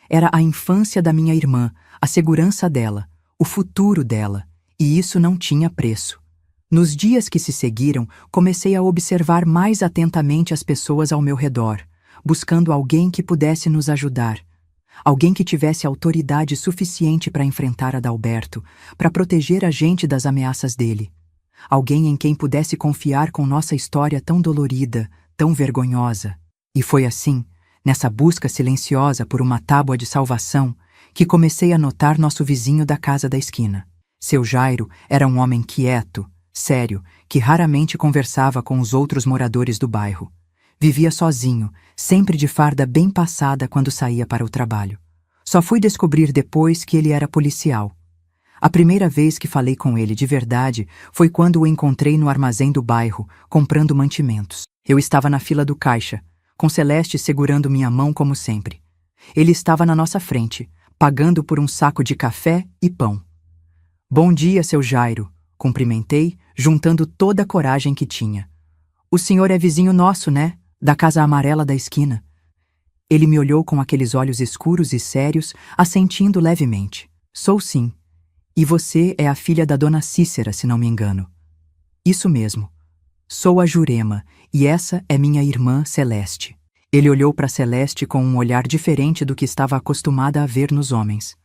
Era a infância da minha irmã, a segurança dela, o futuro dela, e isso não tinha preço. Nos dias que se seguiram, comecei a observar mais atentamente as pessoas ao meu redor, buscando alguém que pudesse nos ajudar. Alguém que tivesse autoridade suficiente para enfrentar Adalberto, para proteger a gente das ameaças dele. Alguém em quem pudesse confiar com nossa história tão dolorida, tão vergonhosa. E foi assim, nessa busca silenciosa por uma tábua de salvação, que comecei a notar nosso vizinho da casa da esquina. Seu Jairo era um homem quieto, sério, que raramente conversava com os outros moradores do bairro. Vivia sozinho, sempre de farda bem passada quando saía para o trabalho. Só fui descobrir depois que ele era policial. A primeira vez que falei com ele de verdade foi quando o encontrei no armazém do bairro, comprando mantimentos. Eu estava na fila do caixa, com Celeste segurando minha mão como sempre. Ele estava na nossa frente, pagando por um saco de café e pão. Bom dia, seu Jairo, cumprimentei, juntando toda a coragem que tinha. O senhor é vizinho nosso, né? Da casa amarela da esquina. Ele me olhou com aqueles olhos escuros e sérios, assentindo levemente. Sou sim. E você é a filha da dona Cícera, se não me engano. Isso mesmo. Sou a Jurema, e essa é minha irmã Celeste. Ele olhou para Celeste com um olhar diferente do que estava acostumada a ver nos homens.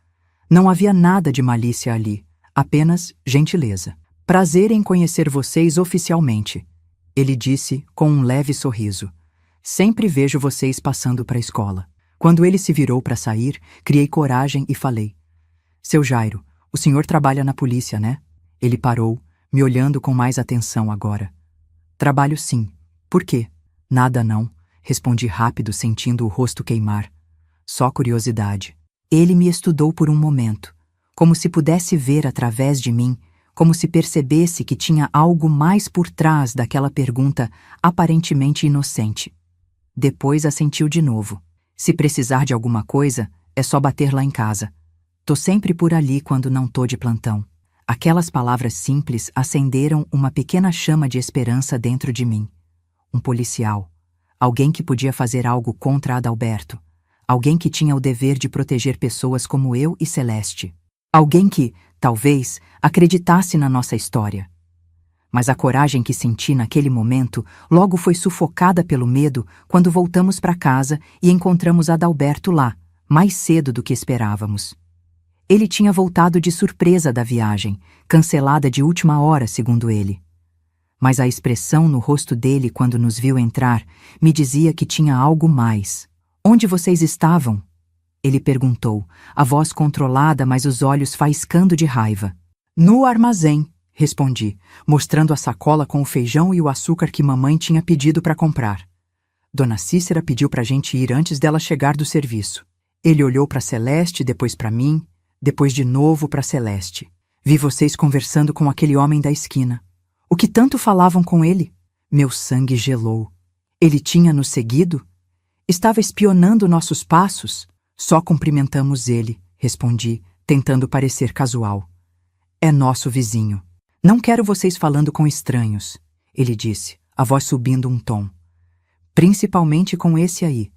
Não havia nada de malícia ali, apenas gentileza. Prazer em conhecer vocês oficialmente, ele disse com um leve sorriso. Sempre vejo vocês passando para a escola. Quando ele se virou para sair, criei coragem e falei. Seu Jairo, o senhor trabalha na polícia, né? Ele parou, me olhando com mais atenção agora. Trabalho sim. Por quê? Nada não, respondi rápido, sentindo o rosto queimar. Só curiosidade. Ele me estudou por um momento, como se pudesse ver através de mim, como se percebesse que tinha algo mais por trás daquela pergunta aparentemente inocente. Depois assentiu de novo. Se precisar de alguma coisa, é só bater lá em casa. Tô sempre por ali quando não tô de plantão. Aquelas palavras simples acenderam uma pequena chama de esperança dentro de mim. Um policial. Alguém que podia fazer algo contra Adalberto. Alguém que tinha o dever de proteger pessoas como eu e Celeste. Alguém que, talvez, acreditasse na nossa história. Mas a coragem que senti naquele momento logo foi sufocada pelo medo quando voltamos para casa e encontramos Adalberto lá, mais cedo do que esperávamos. Ele tinha voltado de surpresa da viagem, cancelada de última hora, segundo ele. Mas a expressão no rosto dele quando nos viu entrar me dizia que tinha algo mais. Onde vocês estavam? Ele perguntou, a voz controlada, mas os olhos faiscando de raiva. No armazém, respondi, mostrando a sacola com o feijão e o açúcar que mamãe tinha pedido para comprar. Dona Cícera pediu para a gente ir antes dela chegar do serviço. Ele olhou para Celeste, depois para mim, depois de novo para Celeste. Vi vocês conversando com aquele homem da esquina. O que tanto falavam com ele? Meu sangue gelou. Ele tinha nos seguido? Estava espionando nossos passos? Só cumprimentamos ele, respondi, tentando parecer casual. É nosso vizinho. Não quero vocês falando com estranhos, ele disse, a voz subindo um tom. Principalmente com esse aí.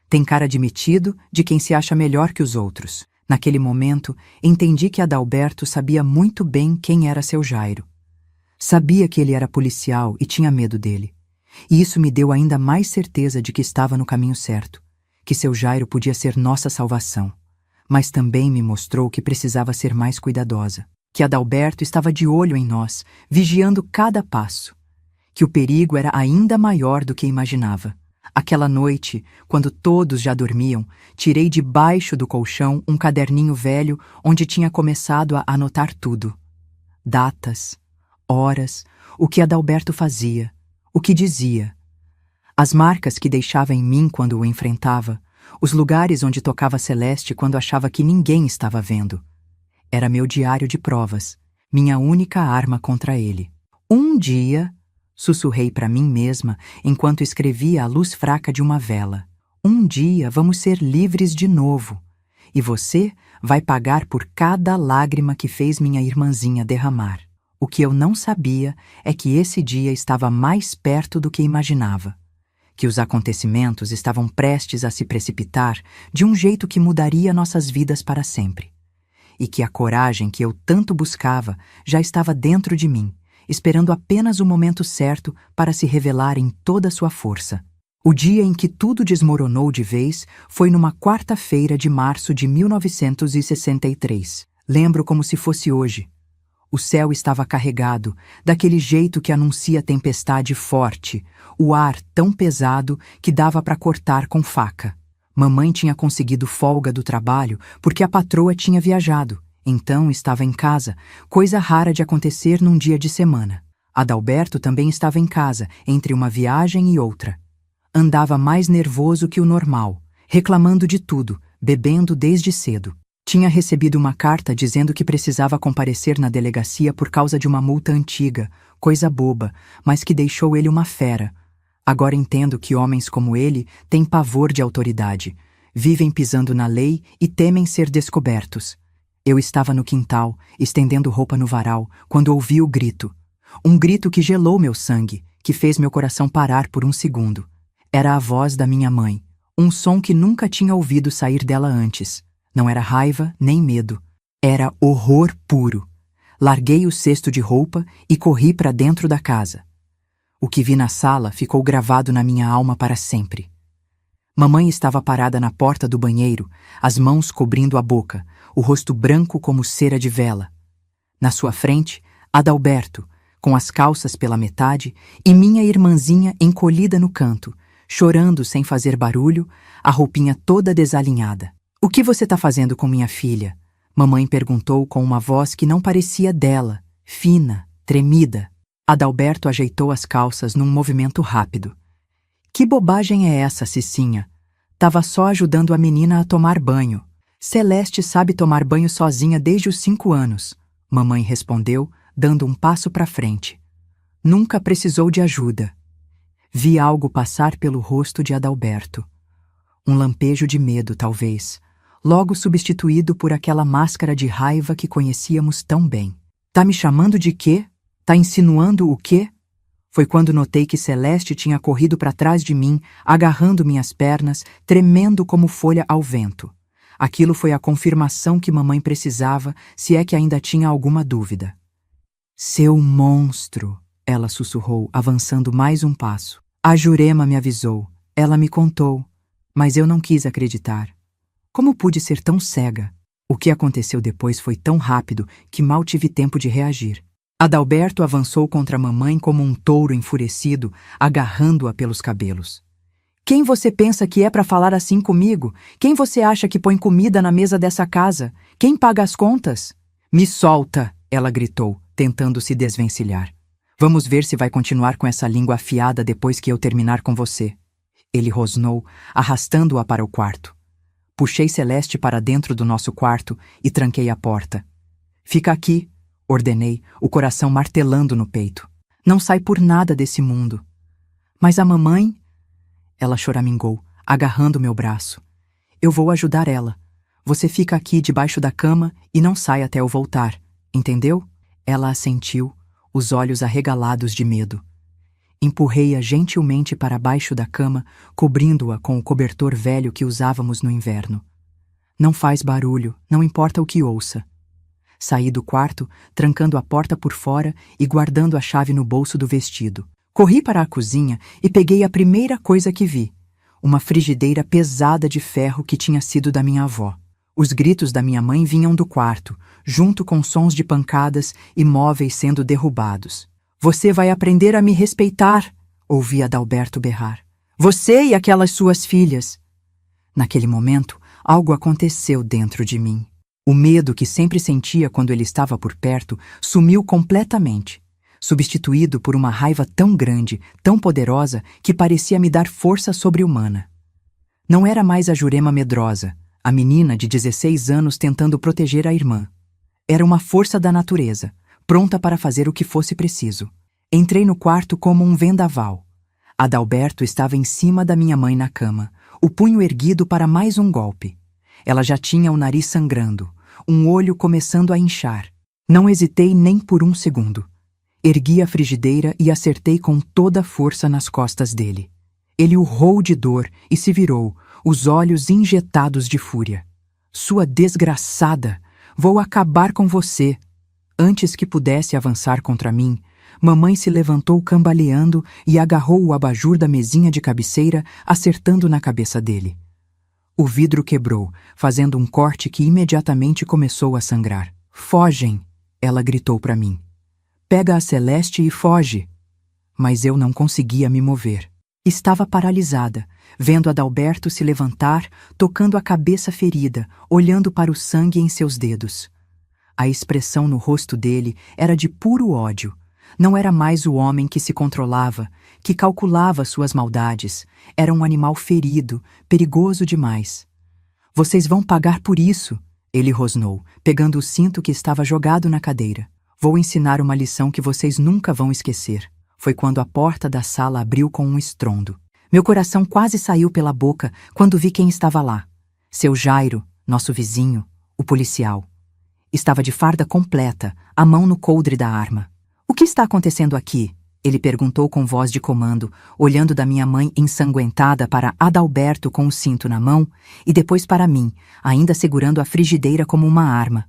Tem cara de metido, de quem se acha melhor que os outros. Naquele momento, entendi que Adalberto sabia muito bem quem era seu Jairo. Sabia que ele era policial e tinha medo dele. E isso me deu ainda mais certeza de que estava no caminho certo, que seu Jairo podia ser nossa salvação. Mas também me mostrou que precisava ser mais cuidadosa, que Adalberto estava de olho em nós, vigiando cada passo, que o perigo era ainda maior do que imaginava. Aquela noite, quando todos já dormiam, tirei debaixo do colchão um caderninho velho onde tinha começado a anotar tudo. Datas, horas, o que Adalberto fazia, o que dizia. As marcas que deixava em mim quando o enfrentava, os lugares onde tocava Celeste quando achava que ninguém estava vendo. Era meu diário de provas, minha única arma contra ele. Um dia, sussurrei para mim mesma enquanto escrevia à luz fraca de uma vela. Um dia vamos ser livres de novo, e você vai pagar por cada lágrima que fez minha irmãzinha derramar. O que eu não sabia é que esse dia estava mais perto do que imaginava. Que os acontecimentos estavam prestes a se precipitar de um jeito que mudaria nossas vidas para sempre. E que a coragem que eu tanto buscava já estava dentro de mim, esperando apenas o momento certo para se revelar em toda a sua força. O dia em que tudo desmoronou de vez foi numa quarta-feira de março de 1963. Lembro como se fosse hoje. O céu estava carregado, daquele jeito que anuncia tempestade forte, o ar tão pesado que dava para cortar com faca. Mamãe tinha conseguido folga do trabalho porque a patroa tinha viajado, então estava em casa, coisa rara de acontecer num dia de semana. Adalberto também estava em casa, entre uma viagem e outra. Andava mais nervoso que o normal, reclamando de tudo, bebendo desde cedo. Tinha recebido uma carta dizendo que precisava comparecer na delegacia por causa de uma multa antiga, coisa boba, mas que deixou ele uma fera. Agora entendo que homens como ele têm pavor de autoridade, vivem pisando na lei e temem ser descobertos. Eu estava no quintal, estendendo roupa no varal, quando ouvi o grito. Um grito que gelou meu sangue, que fez meu coração parar por um segundo. Era a voz da minha mãe, um som que nunca tinha ouvido sair dela antes. Não era raiva nem medo. Era horror puro. Larguei o cesto de roupa e corri para dentro da casa. O que vi na sala ficou gravado na minha alma para sempre. Mamãe estava parada na porta do banheiro, as mãos cobrindo a boca, o rosto branco como cera de vela. Na sua frente, Adalberto, com as calças pela metade, e minha irmãzinha encolhida no canto, chorando sem fazer barulho, a roupinha toda desalinhada. "O que você está fazendo com minha filha?" Mamãe perguntou com uma voz que não parecia dela, fina, tremida. Adalberto ajeitou as calças num movimento rápido. "Que bobagem é essa, Cicinha? Tava só ajudando a menina a tomar banho. Celeste sabe tomar banho sozinha desde os 5 anos. Mamãe respondeu, dando um passo para frente. Nunca precisou de ajuda. Vi algo passar pelo rosto de Adalberto. Um lampejo de medo, talvez, logo substituído por aquela máscara de raiva que conhecíamos tão bem. "Tá me chamando de quê? Tá insinuando o quê?" Foi quando notei que Celeste tinha corrido para trás de mim, agarrando minhas pernas, tremendo como folha ao vento. Aquilo foi a confirmação que mamãe precisava, se é que ainda tinha alguma dúvida. "Seu monstro!" ela sussurrou, avançando mais um passo. "A Jurema me avisou. Ela me contou. Mas eu não quis acreditar. Como pude ser tão cega? O que aconteceu depois foi tão rápido que mal tive tempo de reagir." Adalberto avançou contra a mamãe como um touro enfurecido, agarrando-a pelos cabelos. "Quem você pensa que é para falar assim comigo? Quem você acha que põe comida na mesa dessa casa? Quem paga as contas?" "Me solta!" ela gritou, tentando se desvencilhar. "Vamos ver se vai continuar com essa língua afiada depois que eu terminar com você." Ele rosnou, arrastando-a para o quarto. Puxei Celeste para dentro do nosso quarto e tranquei a porta. "Fica aqui", ordenei, o coração martelando no peito. "Não sai por nada desse mundo." "Mas a mamãe?" Ela choramingou, agarrando meu braço. "Eu vou ajudar ela. Você fica aqui debaixo da cama e não sai até eu voltar, entendeu?" Ela assentiu, os olhos arregalados de medo. Empurrei-a gentilmente para baixo da cama, cobrindo-a com o cobertor velho que usávamos no inverno. "Não faz barulho, não importa o que ouça." Saí do quarto, trancando a porta por fora e guardando a chave no bolso do vestido. Corri para a cozinha e peguei a primeira coisa que vi, uma frigideira pesada de ferro que tinha sido da minha avó. Os gritos da minha mãe vinham do quarto, junto com sons de pancadas e móveis sendo derrubados. "Você vai aprender a me respeitar", ouvi Adalberto berrar. Você e aquelas suas filhas. Naquele momento, algo aconteceu dentro de mim. O medo que sempre sentia quando ele estava por perto sumiu completamente, substituído por uma raiva tão grande, tão poderosa, que parecia me dar força sobre-humana. Não era mais a Jurema medrosa, a menina de 16 anos tentando proteger a irmã. Era uma força da natureza, pronta para fazer o que fosse preciso. Entrei no quarto como um vendaval. Adalberto estava em cima da minha mãe na cama, o punho erguido para mais um golpe. Ela já tinha o nariz sangrando, um olho começando a inchar. Não hesitei nem por um segundo. Ergui a frigideira e acertei com toda a força nas costas dele. Ele urrou de dor e se virou, os olhos injetados de fúria. Sua desgraçada! Vou acabar com você! Antes que pudesse avançar contra mim, mamãe se levantou cambaleando e agarrou o abajur da mesinha de cabeceira, acertando na cabeça dele. O vidro quebrou, fazendo um corte que imediatamente começou a sangrar. Fogem! Ela gritou para mim. Pega a Celeste e foge! Mas eu não conseguia me mover. Estava paralisada, vendo Adalberto se levantar, tocando a cabeça ferida, olhando para o sangue em seus dedos. A expressão no rosto dele era de puro ódio. Não era mais o homem que se controlava, que calculava suas maldades. Era um animal ferido, perigoso demais. Vocês vão pagar por isso, ele rosnou, pegando o cinto que estava jogado na cadeira. Vou ensinar uma lição que vocês nunca vão esquecer. Foi quando a porta da sala abriu com um estrondo. Meu coração quase saiu pela boca quando vi quem estava lá. Seu Jairo, nosso vizinho, o policial. Estava de farda completa, a mão no coldre da arma. O que está acontecendo aqui? Ele perguntou com voz de comando, olhando da minha mãe ensanguentada para Adalberto com o cinto na mão e depois para mim, ainda segurando a frigideira como uma arma.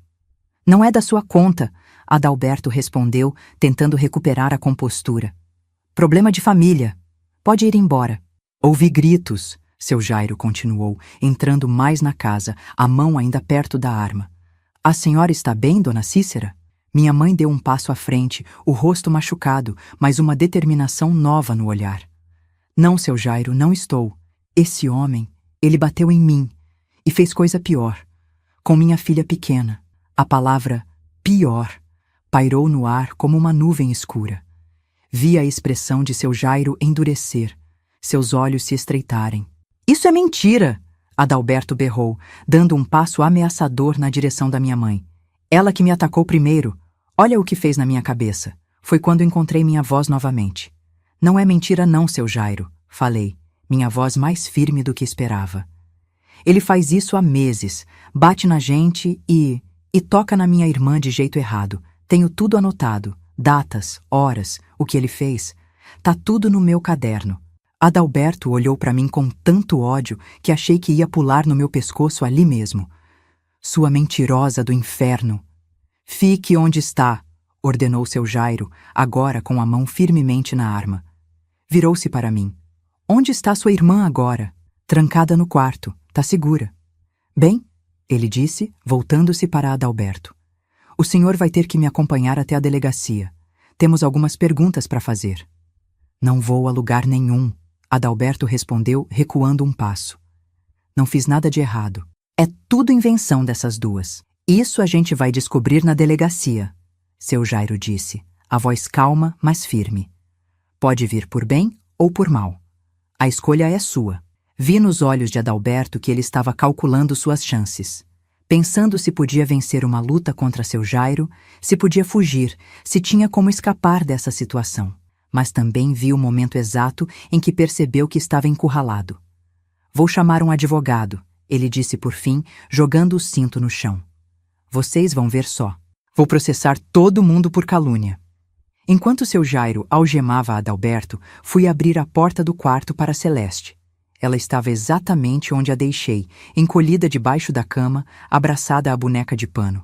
Não é da sua conta, Adalberto respondeu, tentando recuperar a compostura. Problema de família. Pode ir embora. Ouvi gritos, seu Jairo continuou, entrando mais na casa, a mão ainda perto da arma. A senhora está bem, dona Cícera? Minha mãe deu um passo à frente, o rosto machucado, mas uma determinação nova no olhar. Não, seu Jairo, não estou. Esse homem, ele bateu em mim e fez coisa pior. Com minha filha pequena. A palavra pior pairou no ar como uma nuvem escura. Vi a expressão de seu Jairo endurecer, seus olhos se estreitarem. Isso é mentira! Adalberto berrou, dando um passo ameaçador na direção da minha mãe. Ela que me atacou primeiro. Olha o que fez na minha cabeça. Foi quando encontrei minha voz novamente. Não é mentira não, seu Jairo, falei, minha voz mais firme do que esperava. Ele faz isso há meses, bate na gente e toca na minha irmã de jeito errado. Tenho tudo anotado, datas, horas, o que ele fez. Tá tudo no meu caderno. Adalberto olhou para mim com tanto ódio que achei que ia pular no meu pescoço ali mesmo. Sua mentirosa do inferno. Fique onde está, ordenou seu Jairo, agora com a mão firmemente na arma. Virou-se para mim. Onde está sua irmã agora? Trancada no quarto, tá segura. Bem, ele disse, voltando-se para Adalberto. O senhor vai ter que me acompanhar até a delegacia. Temos algumas perguntas para fazer. Não vou a lugar nenhum, Adalberto respondeu, recuando um passo. Não fiz nada de errado. É tudo invenção dessas duas. Isso a gente vai descobrir na delegacia, seu Jairo disse, a voz calma, mas firme. Pode vir por bem ou por mal. A escolha é sua. Vi nos olhos de Adalberto que ele estava calculando suas chances, pensando se podia vencer uma luta contra seu Jairo, se podia fugir, se tinha como escapar dessa situação. Mas também vi o momento exato em que percebeu que estava encurralado. Vou chamar um advogado, ele disse por fim, jogando o cinto no chão. Vocês vão ver só. Vou processar todo mundo por calúnia. Enquanto seu Jairo algemava Adalberto, fui abrir a porta do quarto para Celeste. Ela estava exatamente onde a deixei, encolhida debaixo da cama, abraçada à boneca de pano.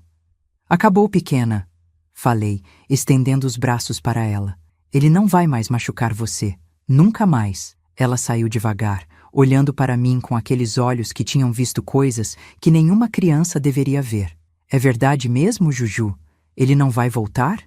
Acabou, pequena, falei, estendendo os braços para ela. Ele não vai mais machucar você. Nunca mais. Ela saiu devagar, olhando para mim com aqueles olhos que tinham visto coisas que nenhuma criança deveria ver. É verdade mesmo, Juju? Ele não vai voltar?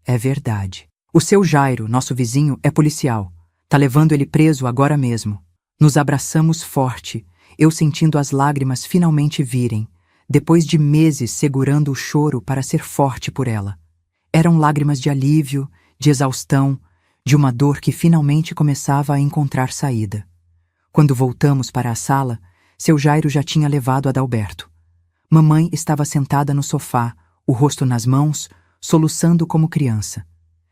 É verdade. O seu Jairo, nosso vizinho, é policial. Tá levando ele preso agora mesmo. Nos abraçamos forte, eu sentindo as lágrimas finalmente virem, depois de meses segurando o choro para ser forte por ela. Eram lágrimas de alívio, de exaustão, de uma dor que finalmente começava a encontrar saída. Quando voltamos para a sala, seu Jairo já tinha levado Adalberto. Mamãe estava sentada no sofá, o rosto nas mãos, soluçando como criança.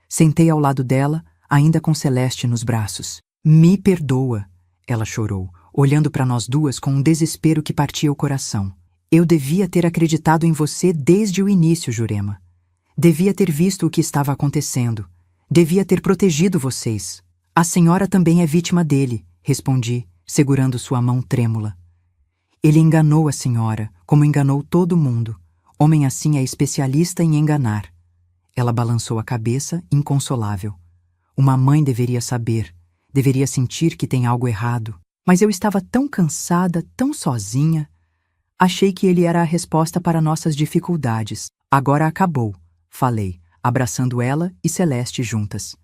Sentei ao lado dela, ainda com Celeste nos braços. Me perdoa, ela chorou, olhando para nós duas com um desespero que partia o coração. Eu devia ter acreditado em você desde o início, Jurema. Devia ter visto o que estava acontecendo. Devia ter protegido vocês. A senhora também é vítima dele, respondi, segurando sua mão trêmula. Ele enganou a senhora, como enganou todo mundo. Homem assim é especialista em enganar. Ela balançou a cabeça, inconsolável. Uma mãe deveria saber, deveria sentir que tem algo errado. Mas eu estava tão cansada, tão sozinha. Achei que ele era a resposta para nossas dificuldades. Agora acabou, falei, abraçando ela e Celeste juntas.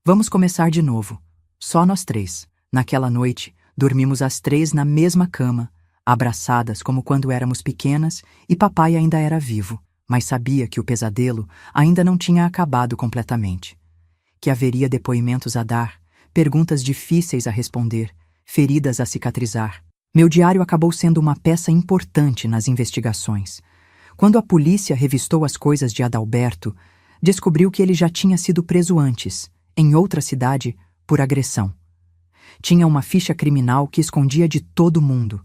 Vamos começar de novo. Só nós três. Naquela noite, dormimos as três na mesma cama, abraçadas como quando éramos pequenas e papai ainda era vivo, mas sabia que o pesadelo ainda não tinha acabado completamente. Que haveria depoimentos a dar, perguntas difíceis a responder, feridas a cicatrizar. Meu diário acabou sendo uma peça importante nas investigações. Quando a polícia revistou as coisas de Adalberto, descobriu que ele já tinha sido preso antes, em outra cidade, por agressão. Tinha uma ficha criminal que escondia de todo mundo.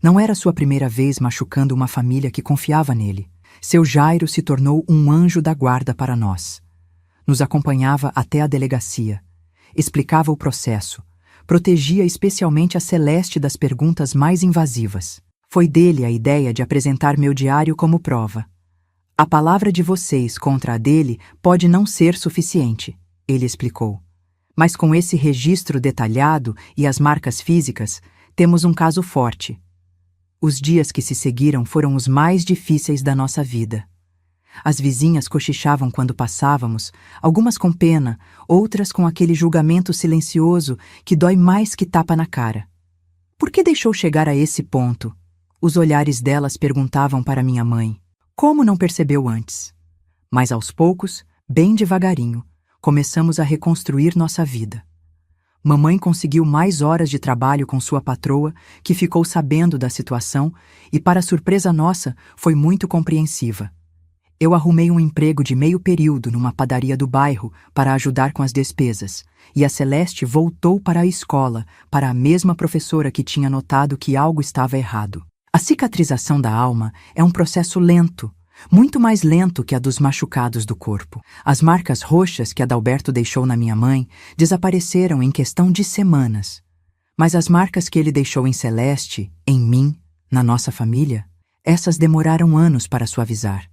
Não era sua primeira vez machucando uma família que confiava nele. Seu Jairo se tornou um anjo da guarda para nós. Nos acompanhava até a delegacia. Explicava o processo. Protegia especialmente a Celeste das perguntas mais invasivas. Foi dele a ideia de apresentar meu diário como prova. A palavra de vocês contra a dele pode não ser suficiente, ele explicou. Mas com esse registro detalhado e as marcas físicas, temos um caso forte. Os dias que se seguiram foram os mais difíceis da nossa vida. As vizinhas cochichavam quando passávamos, algumas com pena, outras com aquele julgamento silencioso que dói mais que tapa na cara. Por que deixou chegar a esse ponto? Os olhares delas perguntavam para minha mãe. Como não percebeu antes? Mas aos poucos, bem devagarinho, começamos a reconstruir nossa vida. Mamãe conseguiu mais horas de trabalho com sua patroa, que ficou sabendo da situação e, para surpresa nossa, foi muito compreensiva. Eu arrumei um emprego de meio período numa padaria do bairro para ajudar com as despesas, e a Celeste voltou para a escola, para a mesma professora que tinha notado que algo estava errado. A cicatrização da alma é um processo lento, muito mais lento que a dos machucados do corpo. As marcas roxas que Adalberto deixou na minha mãe desapareceram em questão de semanas. Mas as marcas que ele deixou em Celeste, em mim, na nossa família, essas demoraram anos para suavizar.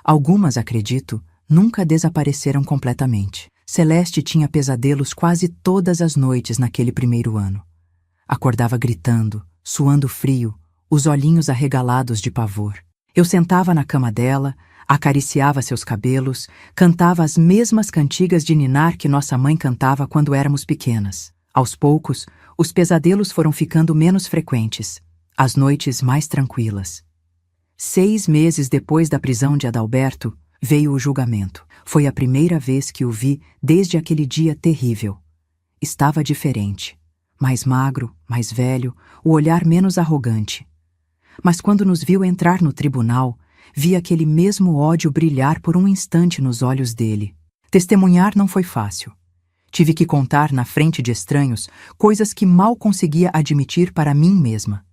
Algumas, acredito, nunca desapareceram completamente. Celeste tinha pesadelos quase todas as noites naquele primeiro ano. Acordava gritando, suando frio, os olhinhos arregalados de pavor. Eu sentava na cama dela, acariciava seus cabelos, cantava as mesmas cantigas de ninar que nossa mãe cantava quando éramos pequenas. Aos poucos, os pesadelos foram ficando menos frequentes, as noites mais tranquilas. 6 meses depois da prisão de Adalberto, veio o julgamento. Foi a primeira vez que o vi desde aquele dia terrível. Estava diferente. Mais magro, mais velho, o olhar menos arrogante. Mas quando nos viu entrar no tribunal, vi aquele mesmo ódio brilhar por um instante nos olhos dele. Testemunhar não foi fácil. Tive que contar na frente de estranhos coisas que mal conseguia admitir para mim mesma.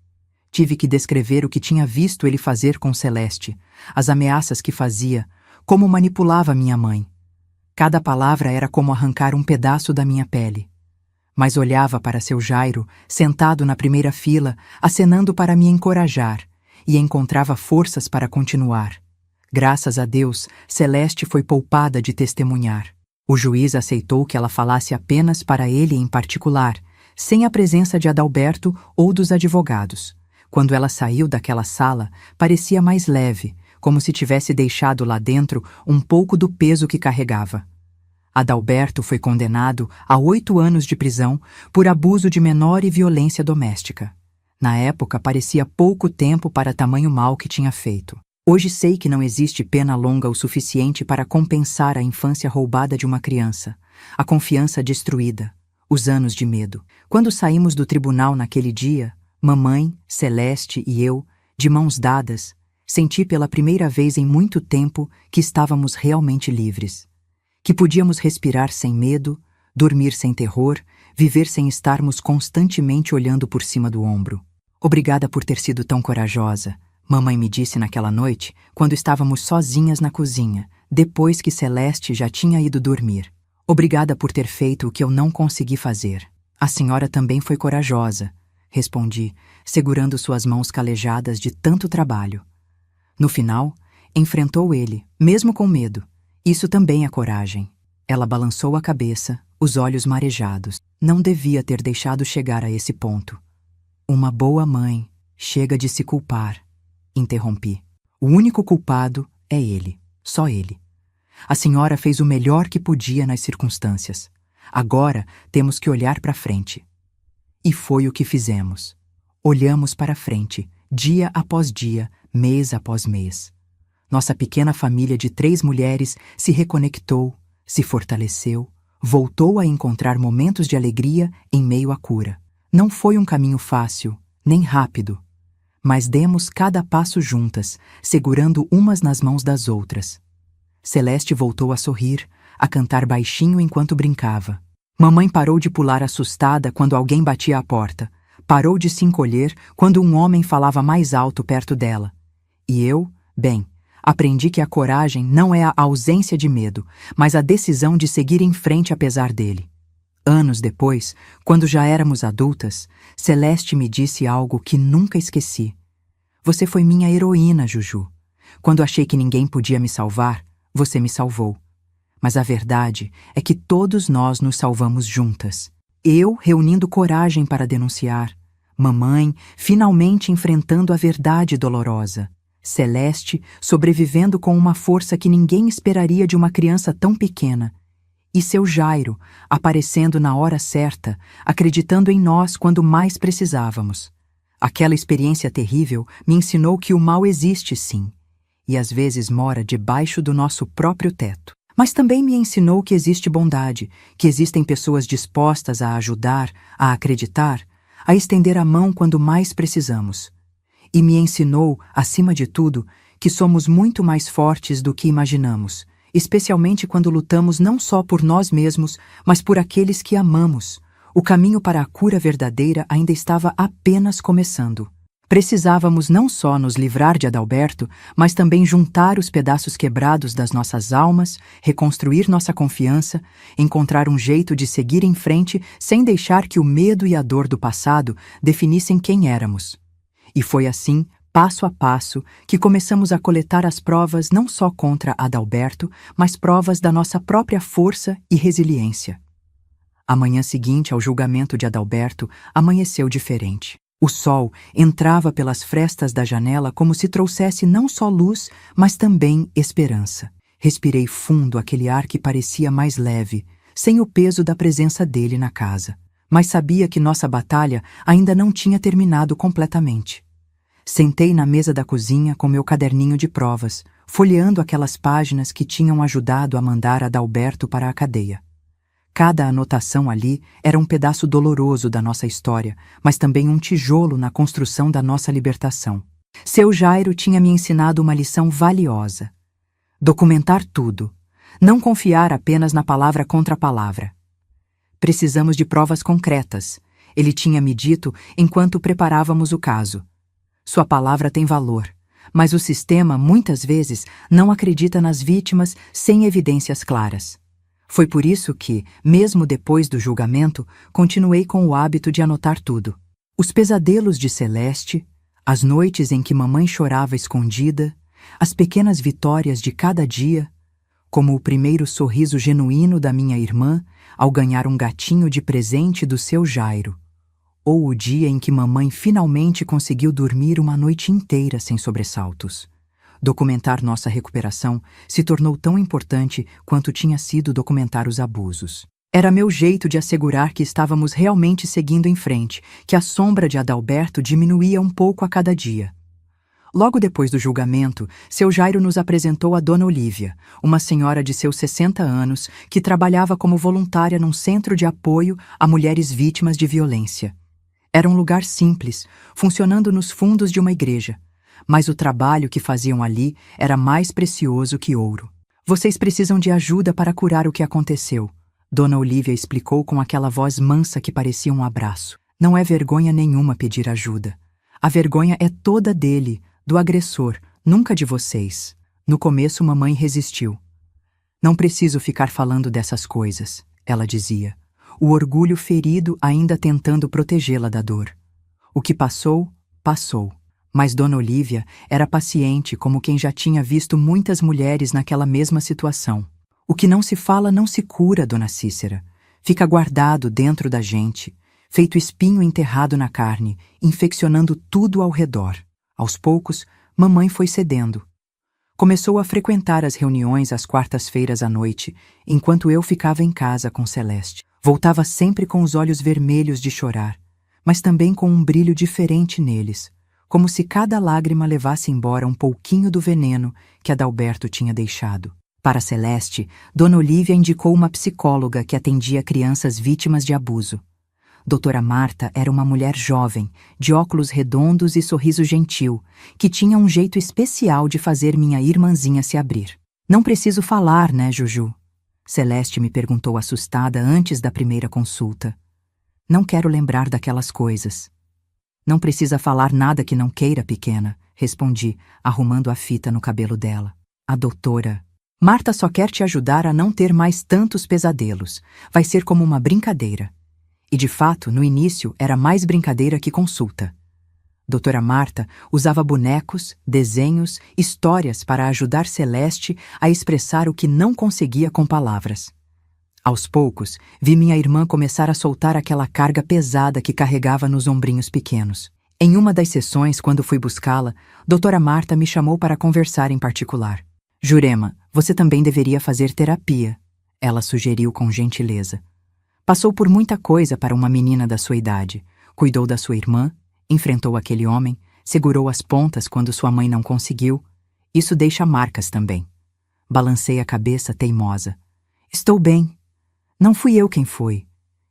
Tive que descrever o que tinha visto ele fazer com Celeste, as ameaças que fazia, como manipulava minha mãe. Cada palavra era como arrancar um pedaço da minha pele. Mas olhava para seu Jairo, sentado na primeira fila, acenando para me encorajar, e encontrava forças para continuar. Graças a Deus, Celeste foi poupada de testemunhar. O juiz aceitou que ela falasse apenas para ele em particular, sem a presença de Adalberto ou dos advogados. Quando ela saiu daquela sala, parecia mais leve, como se tivesse deixado lá dentro um pouco do peso que carregava. Adalberto foi condenado a 8 anos de prisão por abuso de menor e violência doméstica. Na época, parecia pouco tempo para tamanho mal que tinha feito. Hoje sei que não existe pena longa o suficiente para compensar a infância roubada de uma criança, a confiança destruída, os anos de medo. Quando saímos do tribunal naquele dia, mamãe, Celeste e eu, de mãos dadas, senti pela primeira vez em muito tempo que estávamos realmente livres. Que podíamos respirar sem medo, dormir sem terror, viver sem estarmos constantemente olhando por cima do ombro. Obrigada por ter sido tão corajosa, mamãe me disse naquela noite, quando estávamos sozinhas na cozinha, depois que Celeste já tinha ido dormir. Obrigada por ter feito o que eu não consegui fazer. A senhora também foi corajosa, respondi, segurando suas mãos calejadas de tanto trabalho. No final, enfrentou ele, mesmo com medo. Isso também é coragem. Ela balançou a cabeça, os olhos marejados. Não devia ter deixado chegar a esse ponto. Uma boa mãe chega de se culpar, interrompi. O único culpado é ele, só ele. A senhora fez o melhor que podia nas circunstâncias. Agora temos que olhar para frente. E foi o que fizemos. Olhamos para frente, dia após dia, mês após mês. Nossa pequena família de 3 mulheres se reconectou, se fortaleceu, voltou a encontrar momentos de alegria em meio à cura. Não foi um caminho fácil, nem rápido, mas demos cada passo juntas, segurando umas nas mãos das outras. Celeste voltou a sorrir, a cantar baixinho enquanto brincava. Mamãe parou de pular assustada quando alguém batia à porta. Parou de se encolher quando um homem falava mais alto perto dela. E eu, bem, aprendi que a coragem não é a ausência de medo, mas a decisão de seguir em frente apesar dele. Anos depois, quando já éramos adultas, Celeste me disse algo que nunca esqueci. Você foi minha heroína, Juju. Quando achei que ninguém podia me salvar, você me salvou. Mas a verdade é que todos nós nos salvamos juntas. Eu reunindo coragem para denunciar. Mamãe finalmente enfrentando a verdade dolorosa. Celeste sobrevivendo com uma força que ninguém esperaria de uma criança tão pequena. E seu Jairo aparecendo na hora certa, acreditando em nós quando mais precisávamos. Aquela experiência terrível me ensinou que o mal existe sim, e às vezes mora debaixo do nosso próprio teto. Mas também me ensinou que existe bondade, que existem pessoas dispostas a ajudar, a acreditar, a estender a mão quando mais precisamos. E me ensinou, acima de tudo, que somos muito mais fortes do que imaginamos, especialmente quando lutamos não só por nós mesmos, mas por aqueles que amamos. O caminho para a cura verdadeira ainda estava apenas começando. Precisávamos não só nos livrar de Adalberto, mas também juntar os pedaços quebrados das nossas almas, reconstruir nossa confiança, encontrar um jeito de seguir em frente sem deixar que o medo e a dor do passado definissem quem éramos. E foi assim, passo a passo, que começamos a coletar as provas não só contra Adalberto, mas provas da nossa própria força e resiliência. A manhã seguinte ao julgamento de Adalberto amanheceu diferente. O sol entrava pelas frestas da janela como se trouxesse não só luz, mas também esperança. Respirei fundo aquele ar que parecia mais leve, sem o peso da presença dele na casa. Mas sabia que nossa batalha ainda não tinha terminado completamente. Sentei na mesa da cozinha com meu caderninho de provas, folheando aquelas páginas que tinham ajudado a mandar Adalberto para a cadeia. Cada anotação ali era um pedaço doloroso da nossa história, mas também um tijolo na construção da nossa libertação. Seu Jairo tinha me ensinado uma lição valiosa. Documentar tudo. Não confiar apenas na palavra contra palavra. Precisamos de provas concretas, ele tinha me dito enquanto preparávamos o caso. Sua palavra tem valor, mas o sistema, muitas vezes, não acredita nas vítimas sem evidências claras. Foi por isso que, mesmo depois do julgamento, continuei com o hábito de anotar tudo. Os pesadelos de Celeste, as noites em que mamãe chorava escondida, as pequenas vitórias de cada dia, como o primeiro sorriso genuíno da minha irmã ao ganhar um gatinho de presente do seu Jairo, ou o dia em que mamãe finalmente conseguiu dormir uma noite inteira sem sobressaltos. Documentar nossa recuperação se tornou tão importante quanto tinha sido documentar os abusos. Era meu jeito de assegurar que estávamos realmente seguindo em frente, que a sombra de Adalberto diminuía um pouco a cada dia. Logo depois do julgamento, seu Jairo nos apresentou a Dona Olívia, uma senhora de seus 60 anos que trabalhava como voluntária num centro de apoio a mulheres vítimas de violência. Era um lugar simples, funcionando nos fundos de uma igreja, mas o trabalho que faziam ali era mais precioso que ouro. Vocês precisam de ajuda para curar o que aconteceu, Dona Olívia explicou com aquela voz mansa que parecia um abraço. Não é vergonha nenhuma pedir ajuda. A vergonha é toda dele, do agressor, nunca de vocês. No começo, mamãe resistiu. Não preciso ficar falando dessas coisas, ela dizia. O orgulho ferido ainda tentando protegê-la da dor. O que passou, passou. Mas Dona Olívia era paciente como quem já tinha visto muitas mulheres naquela mesma situação. O que não se fala não se cura, Dona Cícera. Fica guardado dentro da gente, feito espinho enterrado na carne, infeccionando tudo ao redor. Aos poucos, mamãe foi cedendo. Começou a frequentar as reuniões às quartas-feiras à noite, enquanto eu ficava em casa com Celeste. Voltava sempre com os olhos vermelhos de chorar, mas também com um brilho diferente neles, como se cada lágrima levasse embora um pouquinho do veneno que Adalberto tinha deixado. Para Celeste, Dona Olívia indicou uma psicóloga que atendia crianças vítimas de abuso. Doutora Marta era uma mulher jovem, de óculos redondos e sorriso gentil, que tinha um jeito especial de fazer minha irmãzinha se abrir. Não preciso falar, né, Juju? Celeste me perguntou assustada antes da primeira consulta. Não quero lembrar daquelas coisas. Não precisa falar nada que não queira, pequena, respondi, arrumando a fita no cabelo dela. A doutora... Marta só quer te ajudar a não ter mais tantos pesadelos. Vai ser como uma brincadeira. E de fato, no início, era mais brincadeira que consulta. Doutora Marta usava bonecos, desenhos, histórias para ajudar Celeste a expressar o que não conseguia com palavras. Aos poucos, vi minha irmã começar a soltar aquela carga pesada que carregava nos ombrinhos pequenos. Em uma das sessões, quando fui buscá-la, doutora Marta me chamou para conversar em particular. Jurema, você também deveria fazer terapia, ela sugeriu com gentileza. Passou por muita coisa para uma menina da sua idade. Cuidou da sua irmã, enfrentou aquele homem, segurou as pontas quando sua mãe não conseguiu. Isso deixa marcas também. Balancei a cabeça teimosa. Estou bem. Não fui eu quem foi.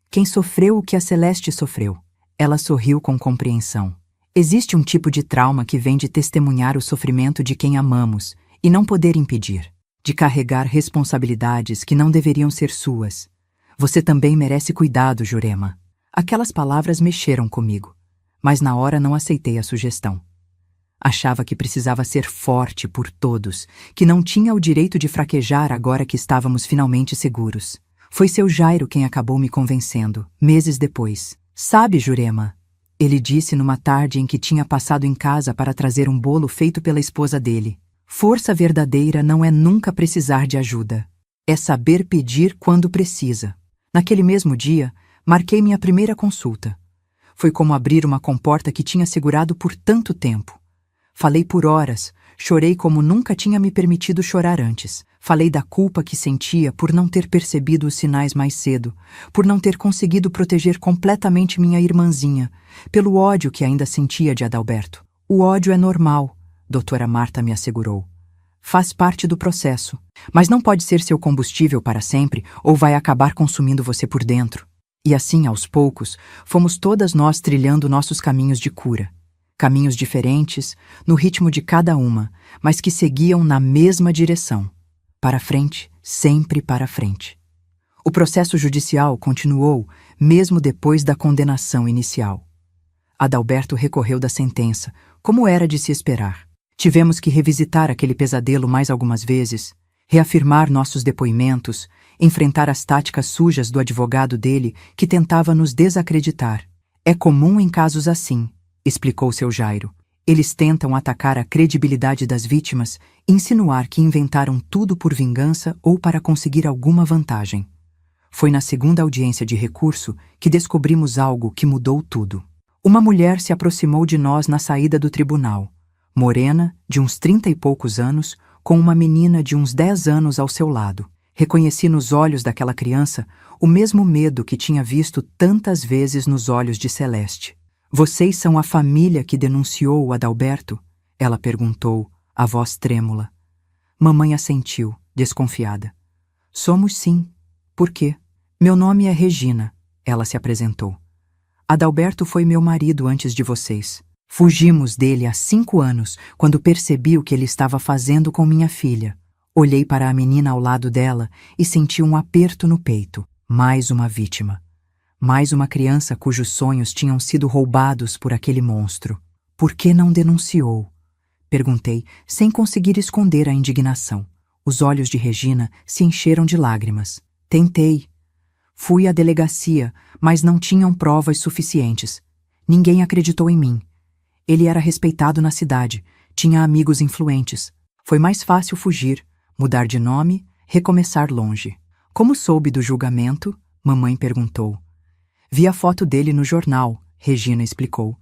Quem sofreu o que a Celeste sofreu. Ela sorriu com compreensão. Existe um tipo de trauma que vem de testemunhar o sofrimento de quem amamos e não poder impedir, de carregar responsabilidades que não deveriam ser suas. Você também merece cuidado, Jurema. Aquelas palavras mexeram comigo, mas na hora não aceitei a sugestão. Achava que precisava ser forte por todos, que não tinha o direito de fraquejar agora que estávamos finalmente seguros. Foi seu Jairo quem acabou me convencendo, meses depois. Sabe, Jurema, ele disse numa tarde em que tinha passado em casa para trazer um bolo feito pela esposa dele. Força verdadeira não é nunca precisar de ajuda. É saber pedir quando precisa. Naquele mesmo dia, marquei minha primeira consulta. Foi como abrir uma comporta que tinha segurado por tanto tempo. Falei por horas, chorei como nunca tinha me permitido chorar antes. Falei da culpa que sentia por não ter percebido os sinais mais cedo, por não ter conseguido proteger completamente minha irmãzinha, pelo ódio que ainda sentia de Adalberto. O ódio é normal, doutora Marta me assegurou. Faz parte do processo, mas não pode ser seu combustível para sempre ou vai acabar consumindo você por dentro. E assim, aos poucos, fomos todas nós trilhando nossos caminhos de cura. Caminhos diferentes, no ritmo de cada uma, mas que seguiam na mesma direção. Para frente, sempre para frente. O processo judicial continuou, mesmo depois da condenação inicial. Adalberto recorreu da sentença, como era de se esperar. Tivemos que revisitar aquele pesadelo mais algumas vezes, reafirmar nossos depoimentos, enfrentar as táticas sujas do advogado dele que tentava nos desacreditar. É comum em casos assim, explicou seu Jairo. Eles tentam atacar a credibilidade das vítimas, insinuar que inventaram tudo por vingança ou para conseguir alguma vantagem. Foi na segunda audiência de recurso que descobrimos algo que mudou tudo. Uma mulher se aproximou de nós na saída do tribunal. morena, de uns 30 e poucos anos, com uma menina de uns 10 anos ao seu lado. Reconheci nos olhos daquela criança o mesmo medo que tinha visto tantas vezes nos olhos de Celeste. Vocês são a família que denunciou o Adalberto? Ela perguntou, a voz trêmula. Mamãe assentiu, desconfiada. Somos sim. Por quê? Meu nome é Regina, ela se apresentou. Adalberto foi meu marido antes de vocês. Fugimos dele há 5 anos, quando percebi o que ele estava fazendo com minha filha. Olhei para a menina ao lado dela e senti um aperto no peito. Mais uma vítima. Mais uma criança cujos sonhos tinham sido roubados por aquele monstro. Por que não denunciou? Perguntei, sem conseguir esconder a indignação. Os olhos de Regina se encheram de lágrimas. Tentei. Fui à delegacia, mas não tinham provas suficientes. Ninguém acreditou em mim. Ele era respeitado na cidade, tinha amigos influentes. Foi mais fácil fugir, mudar de nome, recomeçar longe. Como soube do julgamento? Mamãe perguntou. Vi a foto dele no jornal, Regina explicou.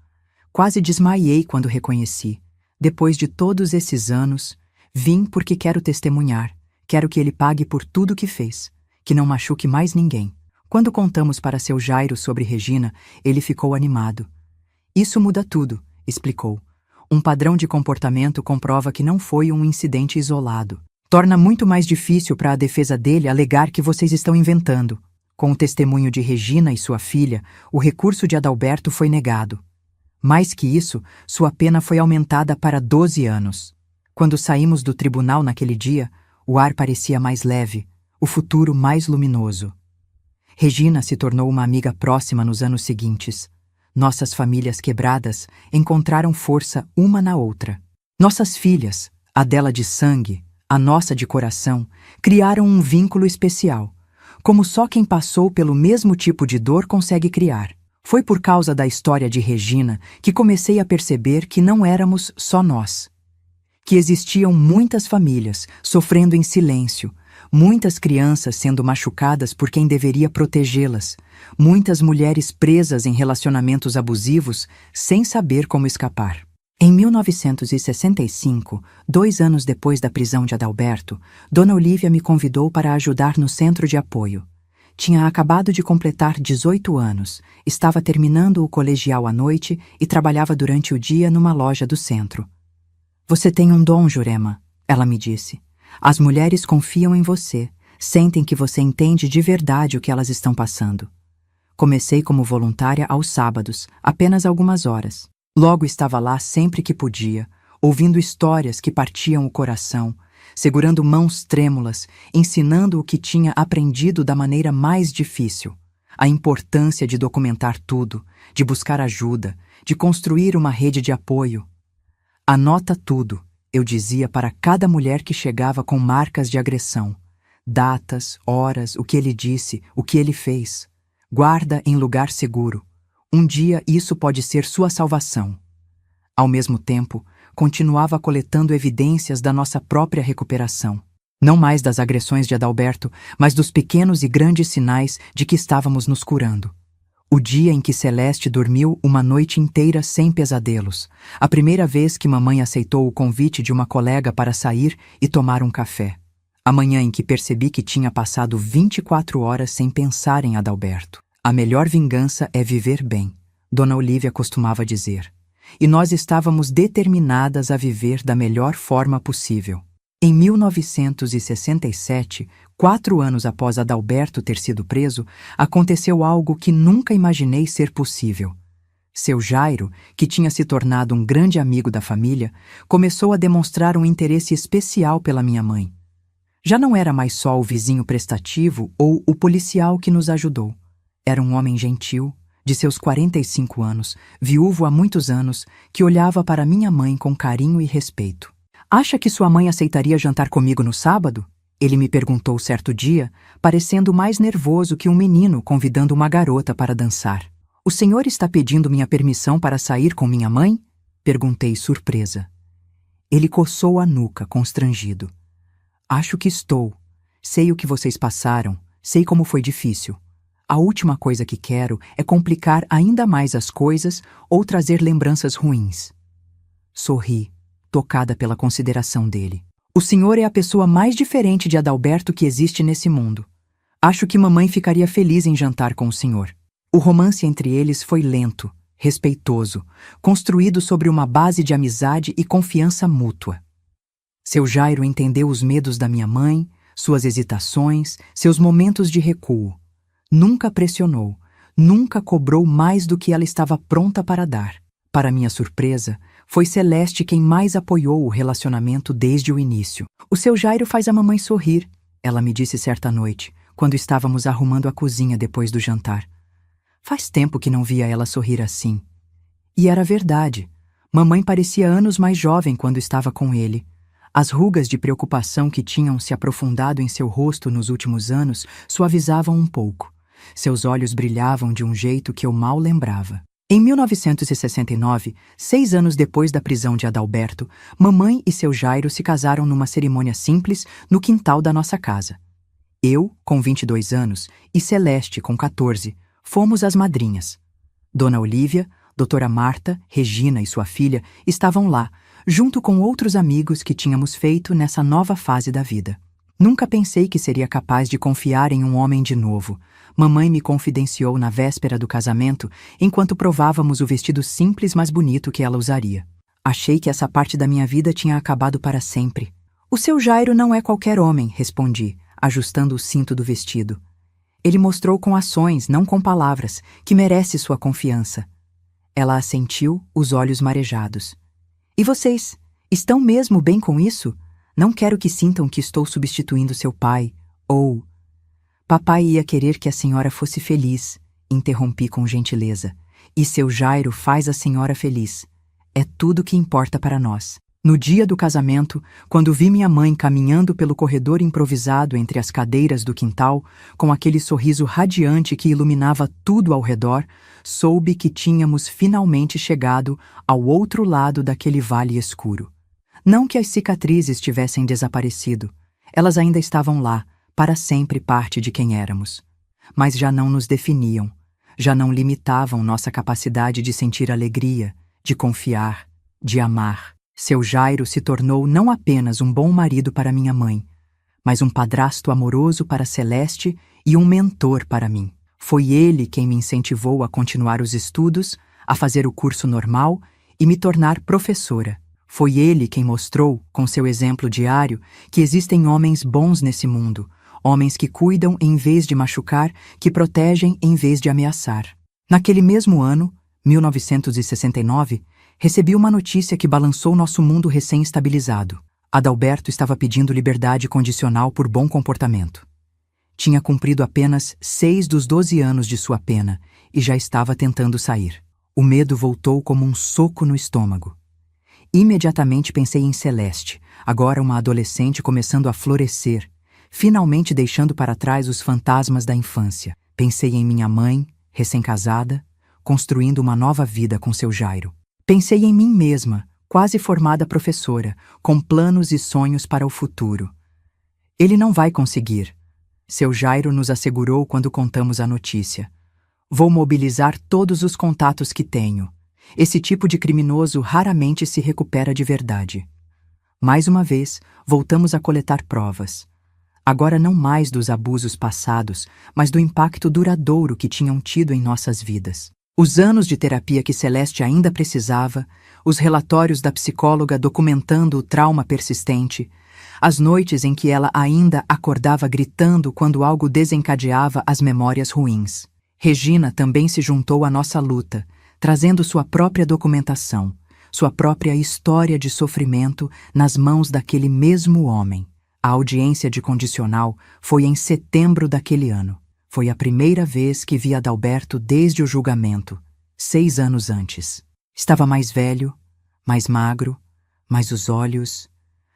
Quase desmaiei quando reconheci. Depois de todos esses anos, vim porque quero testemunhar. Quero que ele pague por tudo que fez, que não machuque mais ninguém. Quando contamos para seu Jairo sobre Regina, ele ficou animado. Isso muda tudo, explicou. Um padrão de comportamento comprova que não foi um incidente isolado. Torna muito mais difícil para a defesa dele alegar que vocês estão inventando. Com o testemunho de Regina e sua filha, o recurso de Adalberto foi negado. Mais que isso, sua pena foi aumentada para 12 anos. Quando saímos do tribunal naquele dia, o ar parecia mais leve, o futuro mais luminoso. Regina se tornou uma amiga próxima nos anos seguintes. Nossas famílias quebradas encontraram força uma na outra. Nossas filhas, a dela de sangue, a nossa de coração, criaram um vínculo especial, como só quem passou pelo mesmo tipo de dor consegue criar. Foi por causa da história de Regina que comecei a perceber que não éramos só nós. Que existiam muitas famílias sofrendo em silêncio, muitas crianças sendo machucadas por quem deveria protegê-las, muitas mulheres presas em relacionamentos abusivos sem saber como escapar. Em 1965, 2 anos depois da prisão de Adalberto, Dona Olívia me convidou para ajudar no centro de apoio. Tinha acabado de completar 18 anos, estava terminando o colegial à noite e trabalhava durante o dia numa loja do centro. Você tem um dom, Jurema, ela me disse. As mulheres confiam em você, sentem que você entende de verdade o que elas estão passando. Comecei como voluntária aos sábados, apenas algumas horas. Logo estava lá sempre que podia, ouvindo histórias que partiam o coração, segurando mãos trêmulas, ensinando o que tinha aprendido da maneira mais difícil. A importância de documentar tudo, de buscar ajuda, de construir uma rede de apoio. Anota tudo, eu dizia para cada mulher que chegava com marcas de agressão. Datas, horas, o que ele disse, o que ele fez. Guarda em lugar seguro. Um dia isso pode ser sua salvação. Ao mesmo tempo, continuava coletando evidências da nossa própria recuperação. Não mais das agressões de Adalberto, mas dos pequenos e grandes sinais de que estávamos nos curando. O dia em que Celeste dormiu uma noite inteira sem pesadelos. A primeira vez que mamãe aceitou o convite de uma colega para sair e tomar um café. A manhã em que percebi que tinha passado 24 horas sem pensar em Adalberto. A melhor vingança é viver bem, Dona Olívia costumava dizer. E nós estávamos determinadas a viver da melhor forma possível. Em 1967, 4 anos após Adalberto ter sido preso, aconteceu algo que nunca imaginei ser possível. Seu Jairo, que tinha se tornado um grande amigo da família, começou a demonstrar um interesse especial pela minha mãe. Já não era mais só o vizinho prestativo ou o policial que nos ajudou. Era um homem gentil, de seus 45 anos, viúvo há muitos anos, que olhava para minha mãe com carinho e respeito. Acha que sua mãe aceitaria jantar comigo no sábado? Ele me perguntou certo dia, parecendo mais nervoso que um menino convidando uma garota para dançar. O senhor está pedindo minha permissão para sair com minha mãe? Perguntei surpresa. Ele coçou a nuca, constrangido. Acho que estou. Sei o que vocês passaram, sei como foi difícil. A última coisa que quero é complicar ainda mais as coisas ou trazer lembranças ruins. Sorri. tocada pela consideração dele. O senhor é a pessoa mais diferente de Adalberto que existe nesse mundo. Acho que mamãe ficaria feliz em jantar com o senhor. O romance entre eles foi lento, respeitoso, construído sobre uma base de amizade e confiança mútua. Seu Jairo entendeu os medos da minha mãe, suas hesitações, seus momentos de recuo. Nunca pressionou, nunca cobrou mais do que ela estava pronta para dar. Para minha surpresa, foi Celeste quem mais apoiou o relacionamento desde o início. O seu Jairo faz a mamãe sorrir, ela me disse certa noite, quando estávamos arrumando a cozinha depois do jantar. Faz tempo que não via ela sorrir assim. E era verdade. Mamãe parecia anos mais jovem quando estava com ele. As rugas de preocupação que tinham se aprofundado em seu rosto nos últimos anos suavizavam um pouco. Seus olhos brilhavam de um jeito que eu mal lembrava. Em 1969, 6 anos depois da prisão de Adalberto, mamãe e seu Jairo se casaram numa cerimônia simples no quintal da nossa casa. Eu, com 22 anos, e Celeste, com 14, fomos as madrinhas. Dona Olívia, doutora Marta, Regina e sua filha estavam lá, junto com outros amigos que tínhamos feito nessa nova fase da vida. Nunca pensei que seria capaz de confiar em um homem de novo. Mamãe me confidenciou na véspera do casamento, enquanto provávamos o vestido simples mas bonito que ela usaria. Achei que essa parte da minha vida tinha acabado para sempre. O seu Jairo não é qualquer homem, respondi, ajustando o cinto do vestido. Ele mostrou com ações, não com palavras, que merece sua confiança. Ela assentiu, os olhos marejados. E vocês, estão mesmo bem com isso? Não quero que sintam que estou substituindo seu pai, ou... Papai ia querer que a senhora fosse feliz, interrompi com gentileza. E seu Jairo faz a senhora feliz. É tudo que importa para nós. No dia do casamento, quando vi minha mãe caminhando pelo corredor improvisado entre as cadeiras do quintal, com aquele sorriso radiante que iluminava tudo ao redor, soube que tínhamos finalmente chegado ao outro lado daquele vale escuro. Não que as cicatrizes tivessem desaparecido. Elas ainda estavam lá, para sempre parte de quem éramos. Mas já não nos definiam, já não limitavam nossa capacidade de sentir alegria, de confiar, de amar. Seu Jairo se tornou não apenas um bom marido para minha mãe, mas um padrasto amoroso para Celeste e um mentor para mim. Foi ele quem me incentivou a continuar os estudos, a fazer o curso normal e me tornar professora. Foi ele quem mostrou, com seu exemplo diário, que existem homens bons nesse mundo, homens que cuidam em vez de machucar, que protegem em vez de ameaçar. Naquele mesmo ano, 1969, recebi uma notícia que balançou nosso mundo recém-estabilizado. Adalberto estava pedindo liberdade condicional por bom comportamento. Tinha cumprido apenas 6 dos 12 anos de sua pena e já estava tentando sair. O medo voltou como um soco no estômago. Imediatamente pensei em Celeste, agora uma adolescente começando a florescer, finalmente deixando para trás os fantasmas da infância. Pensei em minha mãe, recém-casada, construindo uma nova vida com seu Jairo. Pensei em mim mesma, quase formada professora, com planos e sonhos para o futuro. Ele não vai conseguir. Seu Jairo nos assegurou quando contamos a notícia. Vou mobilizar todos os contatos que tenho. Esse tipo de criminoso raramente se recupera de verdade. Mais uma vez, voltamos a coletar provas. Agora não mais dos abusos passados, mas do impacto duradouro que tinham tido em nossas vidas. Os anos de terapia que Celeste ainda precisava, os relatórios da psicóloga documentando o trauma persistente, as noites em que ela ainda acordava gritando quando algo desencadeava as memórias ruins. Regina também se juntou à nossa luta, trazendo sua própria documentação, sua própria história de sofrimento nas mãos daquele mesmo homem. A audiência de condicional foi em setembro daquele ano. Foi a primeira vez que vi Adalberto desde o julgamento, 6 anos antes. Estava mais velho, mais magro, mas os olhos...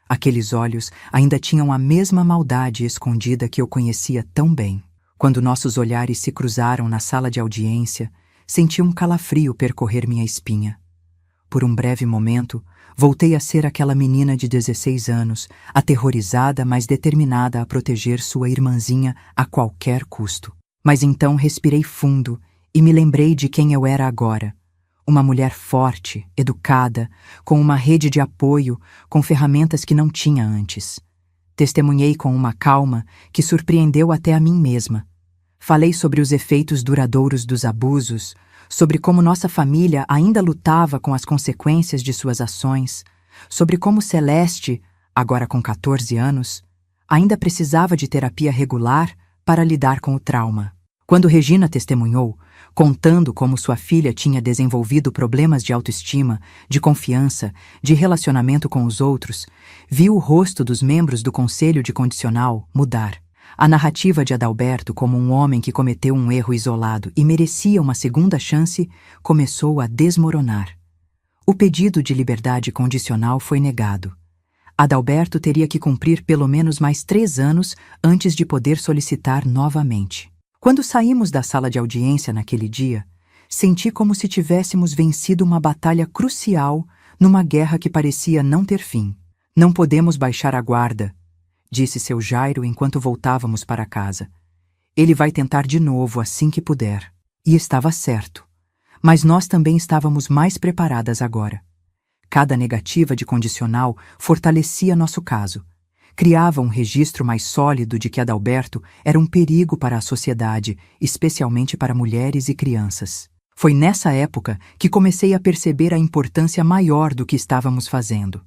Aqueles olhos ainda tinham a mesma maldade escondida que eu conhecia tão bem. Quando nossos olhares se cruzaram na sala de audiência, senti um calafrio percorrer minha espinha. Por um breve momento, voltei a ser aquela menina de 16 anos, aterrorizada, mas determinada a proteger sua irmãzinha a qualquer custo. Mas então respirei fundo e me lembrei de quem eu era agora. Uma mulher forte, educada, com uma rede de apoio, com ferramentas que não tinha antes. Testemunhei com uma calma que surpreendeu até a mim mesma. Falei sobre os efeitos duradouros dos abusos, sobre como nossa família ainda lutava com as consequências de suas ações, sobre como Celeste, agora com 14 anos, ainda precisava de terapia regular para lidar com o trauma. Quando Regina testemunhou, contando como sua filha tinha desenvolvido problemas de autoestima, de confiança, de relacionamento com os outros, vi o rosto dos membros do Conselho de Condicional mudar. A narrativa de Adalberto como um homem que cometeu um erro isolado e merecia uma segunda chance começou a desmoronar. O pedido de liberdade condicional foi negado. Adalberto teria que cumprir pelo menos mais 3 anos antes de poder solicitar novamente. Quando saímos da sala de audiência naquele dia, senti como se tivéssemos vencido uma batalha crucial numa guerra que parecia não ter fim. Não podemos baixar a guarda, disse seu Jairo enquanto voltávamos para casa. Ele vai tentar de novo assim que puder. E estava certo. Mas nós também estávamos mais preparadas agora. Cada negativa de condicional fortalecia nosso caso. Criava um registro mais sólido de que Adalberto era um perigo para a sociedade, especialmente para mulheres e crianças. Foi nessa época que comecei a perceber a importância maior do que estávamos fazendo.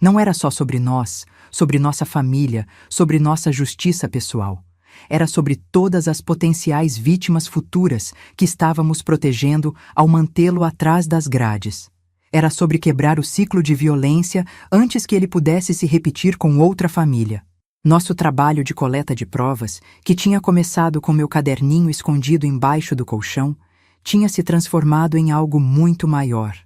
Não era só sobre nós, sobre nossa família, sobre nossa justiça pessoal. Era sobre todas as potenciais vítimas futuras que estávamos protegendo ao mantê-lo atrás das grades. Era sobre quebrar o ciclo de violência antes que ele pudesse se repetir com outra família. Nosso trabalho de coleta de provas, que tinha começado com meu caderninho escondido embaixo do colchão, tinha se transformado em algo muito maior.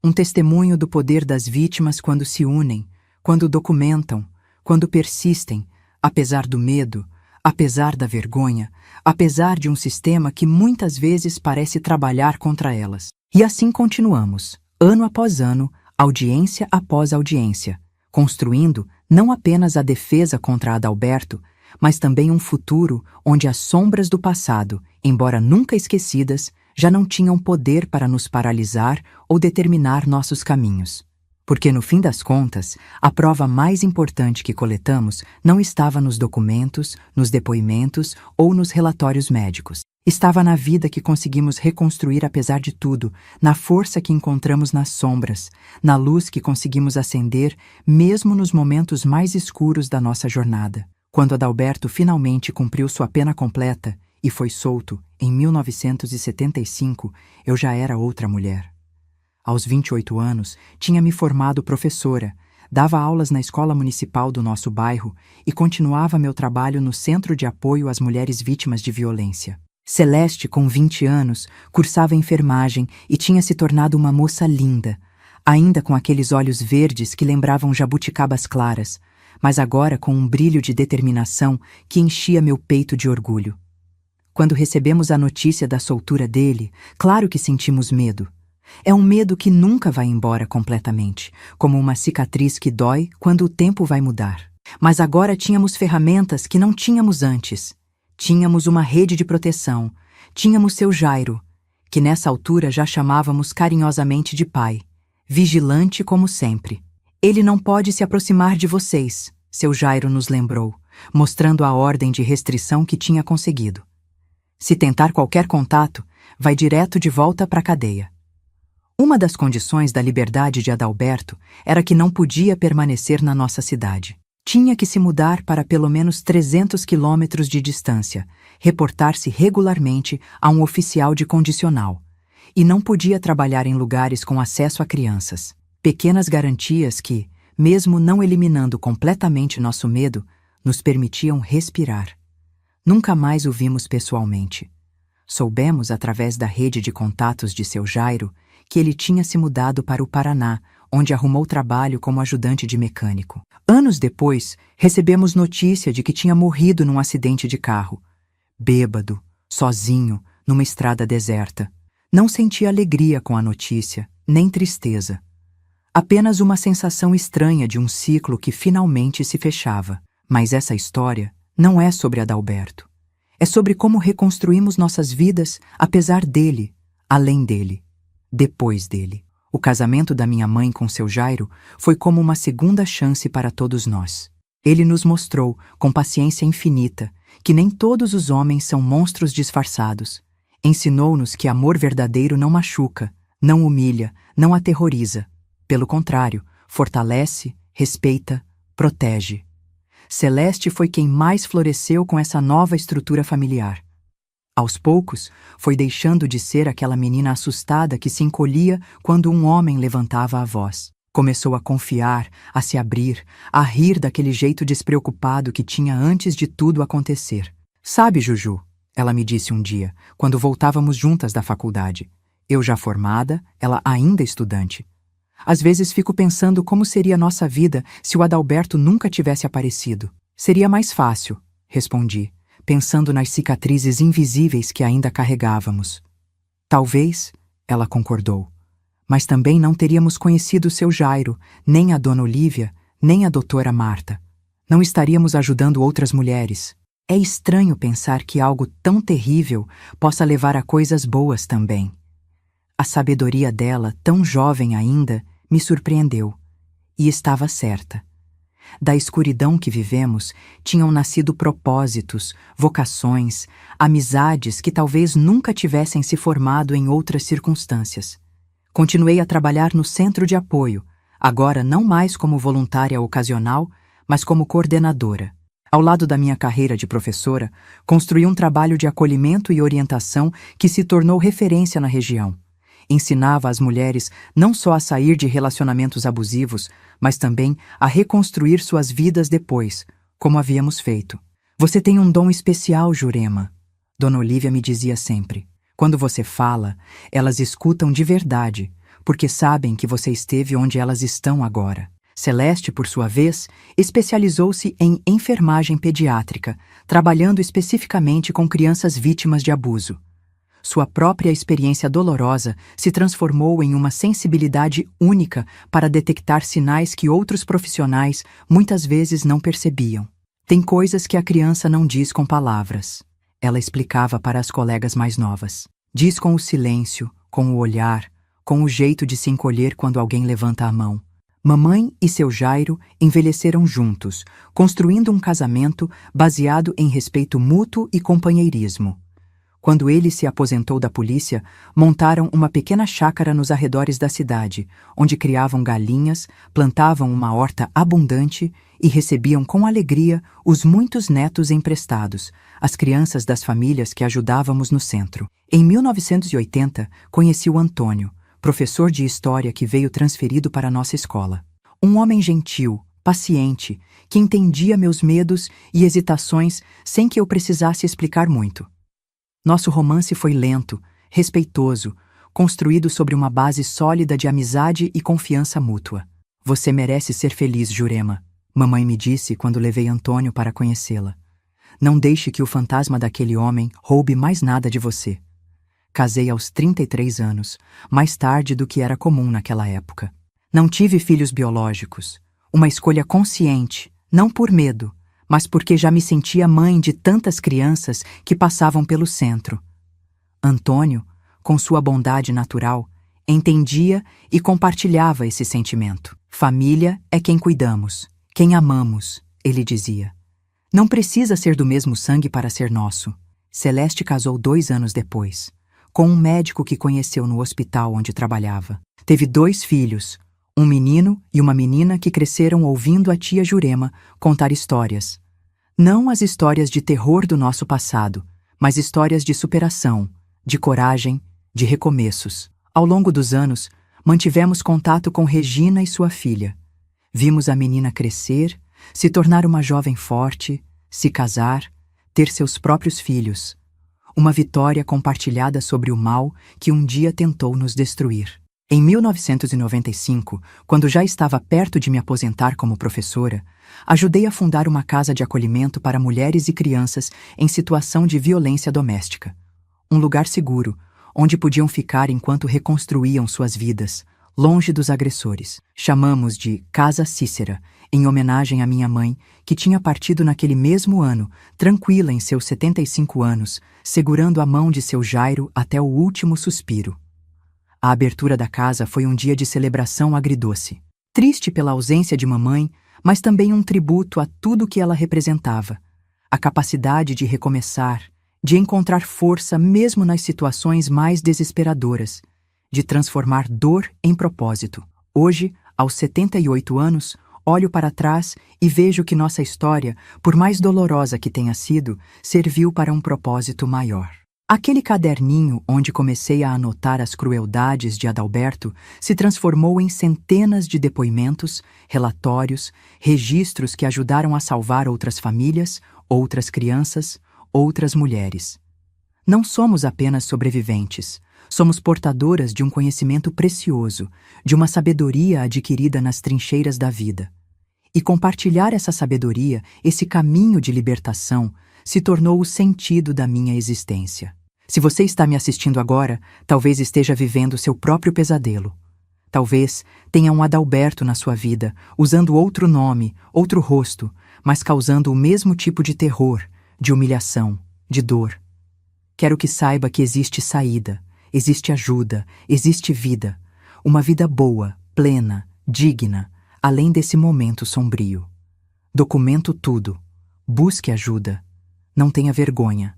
Um testemunho do poder das vítimas quando se unem, quando documentam, quando persistem, apesar do medo, apesar da vergonha, apesar de um sistema que muitas vezes parece trabalhar contra elas. E assim continuamos. Ano após ano, audiência após audiência, construindo não apenas a defesa contra Adalberto, mas também um futuro onde as sombras do passado, embora nunca esquecidas, já não tinham poder para nos paralisar ou determinar nossos caminhos. Porque, no fim das contas, a prova mais importante que coletamos não estava nos documentos, nos depoimentos ou nos relatórios médicos. Estava na vida que conseguimos reconstruir apesar de tudo, na força que encontramos nas sombras, na luz que conseguimos acender mesmo nos momentos mais escuros da nossa jornada. Quando Adalberto finalmente cumpriu sua pena completa e foi solto, em 1975, eu já era outra mulher. Aos 28 anos, tinha me formado professora, dava aulas na escola municipal do nosso bairro e continuava meu trabalho no Centro de Apoio às Mulheres Vítimas de Violência. Celeste, com 20 anos, cursava enfermagem e tinha se tornado uma moça linda, ainda com aqueles olhos verdes que lembravam jabuticabas claras, mas agora com um brilho de determinação que enchia meu peito de orgulho. Quando recebemos a notícia da soltura dele, claro que sentimos medo. É um medo que nunca vai embora completamente, como uma cicatriz que dói quando o tempo vai mudar. Mas agora tínhamos ferramentas que não tínhamos antes. Tínhamos uma rede de proteção, tínhamos seu Jairo, que nessa altura já chamávamos carinhosamente de pai, vigilante como sempre. Ele não pode se aproximar de vocês, seu Jairo nos lembrou, mostrando a ordem de restrição que tinha conseguido. Se tentar qualquer contato, vai direto de volta para a cadeia. Uma das condições da liberdade de Adalberto era que não podia permanecer na nossa cidade. Tinha que se mudar para pelo menos 300 quilômetros de distância, reportar-se regularmente a um oficial de condicional. E não podia trabalhar em lugares com acesso a crianças. Pequenas garantias que, mesmo não eliminando completamente nosso medo, nos permitiam respirar. Nunca mais o vimos pessoalmente. Soubemos, através da rede de contatos de seu Jairo, que ele tinha se mudado para o Paraná, onde arrumou trabalho como ajudante de mecânico. Anos depois, recebemos notícia de que tinha morrido num acidente de carro. Bêbado, sozinho, numa estrada deserta. Não senti alegria com a notícia, nem tristeza. Apenas uma sensação estranha de um ciclo que finalmente se fechava. Mas essa história não é sobre Adalberto. É sobre como reconstruímos nossas vidas apesar dele, além dele. depois dele. O casamento da minha mãe com seu Jairo foi como uma segunda chance para todos nós. Ele nos mostrou, com paciência infinita, que nem todos os homens são monstros disfarçados. Ensinou-nos que amor verdadeiro não machuca, não humilha, não aterroriza. Pelo contrário, fortalece, respeita, protege. Celeste foi quem mais floresceu com essa nova estrutura familiar. Aos poucos, foi deixando de ser aquela menina assustada que se encolhia quando um homem levantava a voz. Começou a confiar, a se abrir, a rir daquele jeito despreocupado que tinha antes de tudo acontecer. Sabe, Juju, ela me disse um dia, quando voltávamos juntas da faculdade. Eu já formada, ela ainda estudante. Às vezes fico pensando como seria nossa vida se o Adalberto nunca tivesse aparecido. Seria mais fácil, respondi, pensando nas cicatrizes invisíveis que ainda carregávamos. Talvez, ela concordou, mas também não teríamos conhecido seu Jairo, nem a dona Olívia, nem a doutora Marta. Não estaríamos ajudando outras mulheres. É estranho pensar que algo tão terrível possa levar a coisas boas também. A sabedoria dela, tão jovem ainda, me surpreendeu. E estava certa. Da escuridão que vivemos, tinham nascido propósitos, vocações, amizades que talvez nunca tivessem se formado em outras circunstâncias. Continuei a trabalhar no centro de apoio, agora não mais como voluntária ocasional, mas como coordenadora. Ao lado da minha carreira de professora, construí um trabalho de acolhimento e orientação que se tornou referência na região. Ensinava as mulheres não só a sair de relacionamentos abusivos, mas também a reconstruir suas vidas depois, como havíamos feito. Você tem um dom especial, Jurema, Dona Olívia me dizia sempre. Quando você fala, elas escutam de verdade, porque sabem que você esteve onde elas estão agora. Celeste, por sua vez, especializou-se em enfermagem pediátrica, trabalhando especificamente com crianças vítimas de abuso. Sua própria experiência dolorosa se transformou em uma sensibilidade única para detectar sinais que outros profissionais muitas vezes não percebiam. Tem coisas que a criança não diz com palavras. Ela explicava para as colegas mais novas. Diz com o silêncio, com o olhar, com o jeito de se encolher quando alguém levanta a mão. Mamãe e seu Jairo envelheceram juntos, construindo um casamento baseado em respeito mútuo e companheirismo. Quando ele se aposentou da polícia, montaram uma pequena chácara nos arredores da cidade, onde criavam galinhas, plantavam uma horta abundante e recebiam com alegria os muitos netos emprestados, as crianças das famílias que ajudávamos no centro. Em 1980, conheci o Antônio, professor de história que veio transferido para a nossa escola. Um homem gentil, paciente, que entendia meus medos e hesitações sem que eu precisasse explicar muito. Nosso romance foi lento, respeitoso, construído sobre uma base sólida de amizade e confiança mútua. Você merece ser feliz, Jurema, mamãe me disse quando levei Antônio para conhecê-la. Não deixe que o fantasma daquele homem roube mais nada de você. Casei aos 33 anos, mais tarde do que era comum naquela época. Não tive filhos biológicos. Uma escolha consciente, não por medo, mas porque já me sentia mãe de tantas crianças que passavam pelo centro. Antônio, com sua bondade natural, entendia e compartilhava esse sentimento. Família é quem cuidamos, quem amamos, ele dizia. Não precisa ser do mesmo sangue para ser nosso. Celeste casou 2 anos depois, com um médico que conheceu no hospital onde trabalhava. Teve 2 filhos, um menino e uma menina que cresceram ouvindo a tia Jurema contar histórias. Não as histórias de terror do nosso passado, mas histórias de superação, de coragem, de recomeços. Ao longo dos anos, mantivemos contato com Regina e sua filha. Vimos a menina crescer, se tornar uma jovem forte, se casar, ter seus próprios filhos. Uma vitória compartilhada sobre o mal que um dia tentou nos destruir. Em 1995, quando já estava perto de me aposentar como professora, ajudei a fundar uma casa de acolhimento para mulheres e crianças em situação de violência doméstica. Um lugar seguro, onde podiam ficar enquanto reconstruíam suas vidas, longe dos agressores. Chamamos de Casa Cícera, em homenagem à minha mãe, que tinha partido naquele mesmo ano, tranquila em seus 75 anos, segurando a mão de seu Jairo até o último suspiro. A abertura da casa foi um dia de celebração agridoce. Triste pela ausência de mamãe, mas também um tributo a tudo que ela representava. A capacidade de recomeçar, de encontrar força mesmo nas situações mais desesperadoras, de transformar dor em propósito. Hoje, aos 78 anos, olho para trás e vejo que nossa história, por mais dolorosa que tenha sido, serviu para um propósito maior. Aquele caderninho onde comecei a anotar as crueldades de Adalberto se transformou em centenas de depoimentos, relatórios, registros que ajudaram a salvar outras famílias, outras crianças, outras mulheres. Não somos apenas sobreviventes, somos portadoras de um conhecimento precioso, de uma sabedoria adquirida nas trincheiras da vida. E compartilhar essa sabedoria, esse caminho de libertação, se tornou o sentido da minha existência. Se você está me assistindo agora, talvez esteja vivendo seu próprio pesadelo. Talvez tenha um Adalberto na sua vida, usando outro nome, outro rosto, mas causando o mesmo tipo de terror, de humilhação, de dor. Quero que saiba que existe saída, existe ajuda, existe vida. Uma vida boa, plena, digna, além desse momento sombrio. Documento tudo. Busque ajuda. Não tenha vergonha.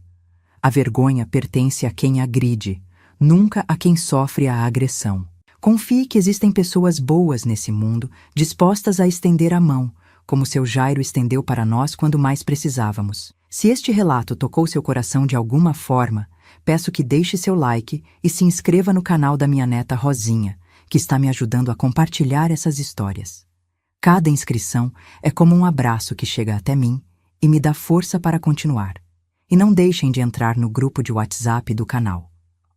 A vergonha pertence a quem agride, nunca a quem sofre a agressão. Confie que existem pessoas boas nesse mundo, dispostas a estender a mão, como seu Jairo estendeu para nós quando mais precisávamos. Se este relato tocou seu coração de alguma forma, peço que deixe seu like e se inscreva no canal da minha neta Rosinha, que está me ajudando a compartilhar essas histórias. Cada inscrição é como um abraço que chega até mim e me dá força para continuar. E não deixem de entrar no grupo de WhatsApp do canal.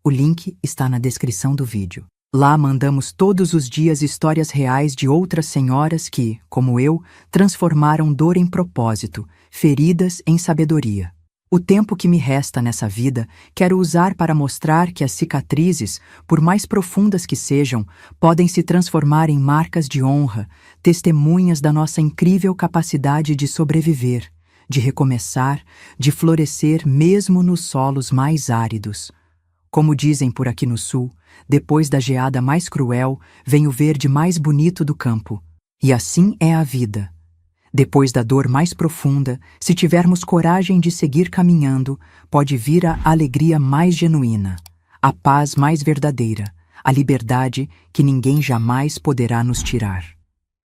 O link está na descrição do vídeo. Lá mandamos todos os dias histórias reais de outras senhoras que, como eu, transformaram dor em propósito, feridas em sabedoria. O tempo que me resta nessa vida, quero usar para mostrar que as cicatrizes, por mais profundas que sejam, podem se transformar em marcas de honra, testemunhas da nossa incrível capacidade de sobreviver, de recomeçar, de florescer mesmo nos solos mais áridos. Como dizem por aqui no sul, depois da geada mais cruel, vem o verde mais bonito do campo. E assim é a vida. Depois da dor mais profunda, se tivermos coragem de seguir caminhando, pode vir a alegria mais genuína, a paz mais verdadeira, a liberdade que ninguém jamais poderá nos tirar.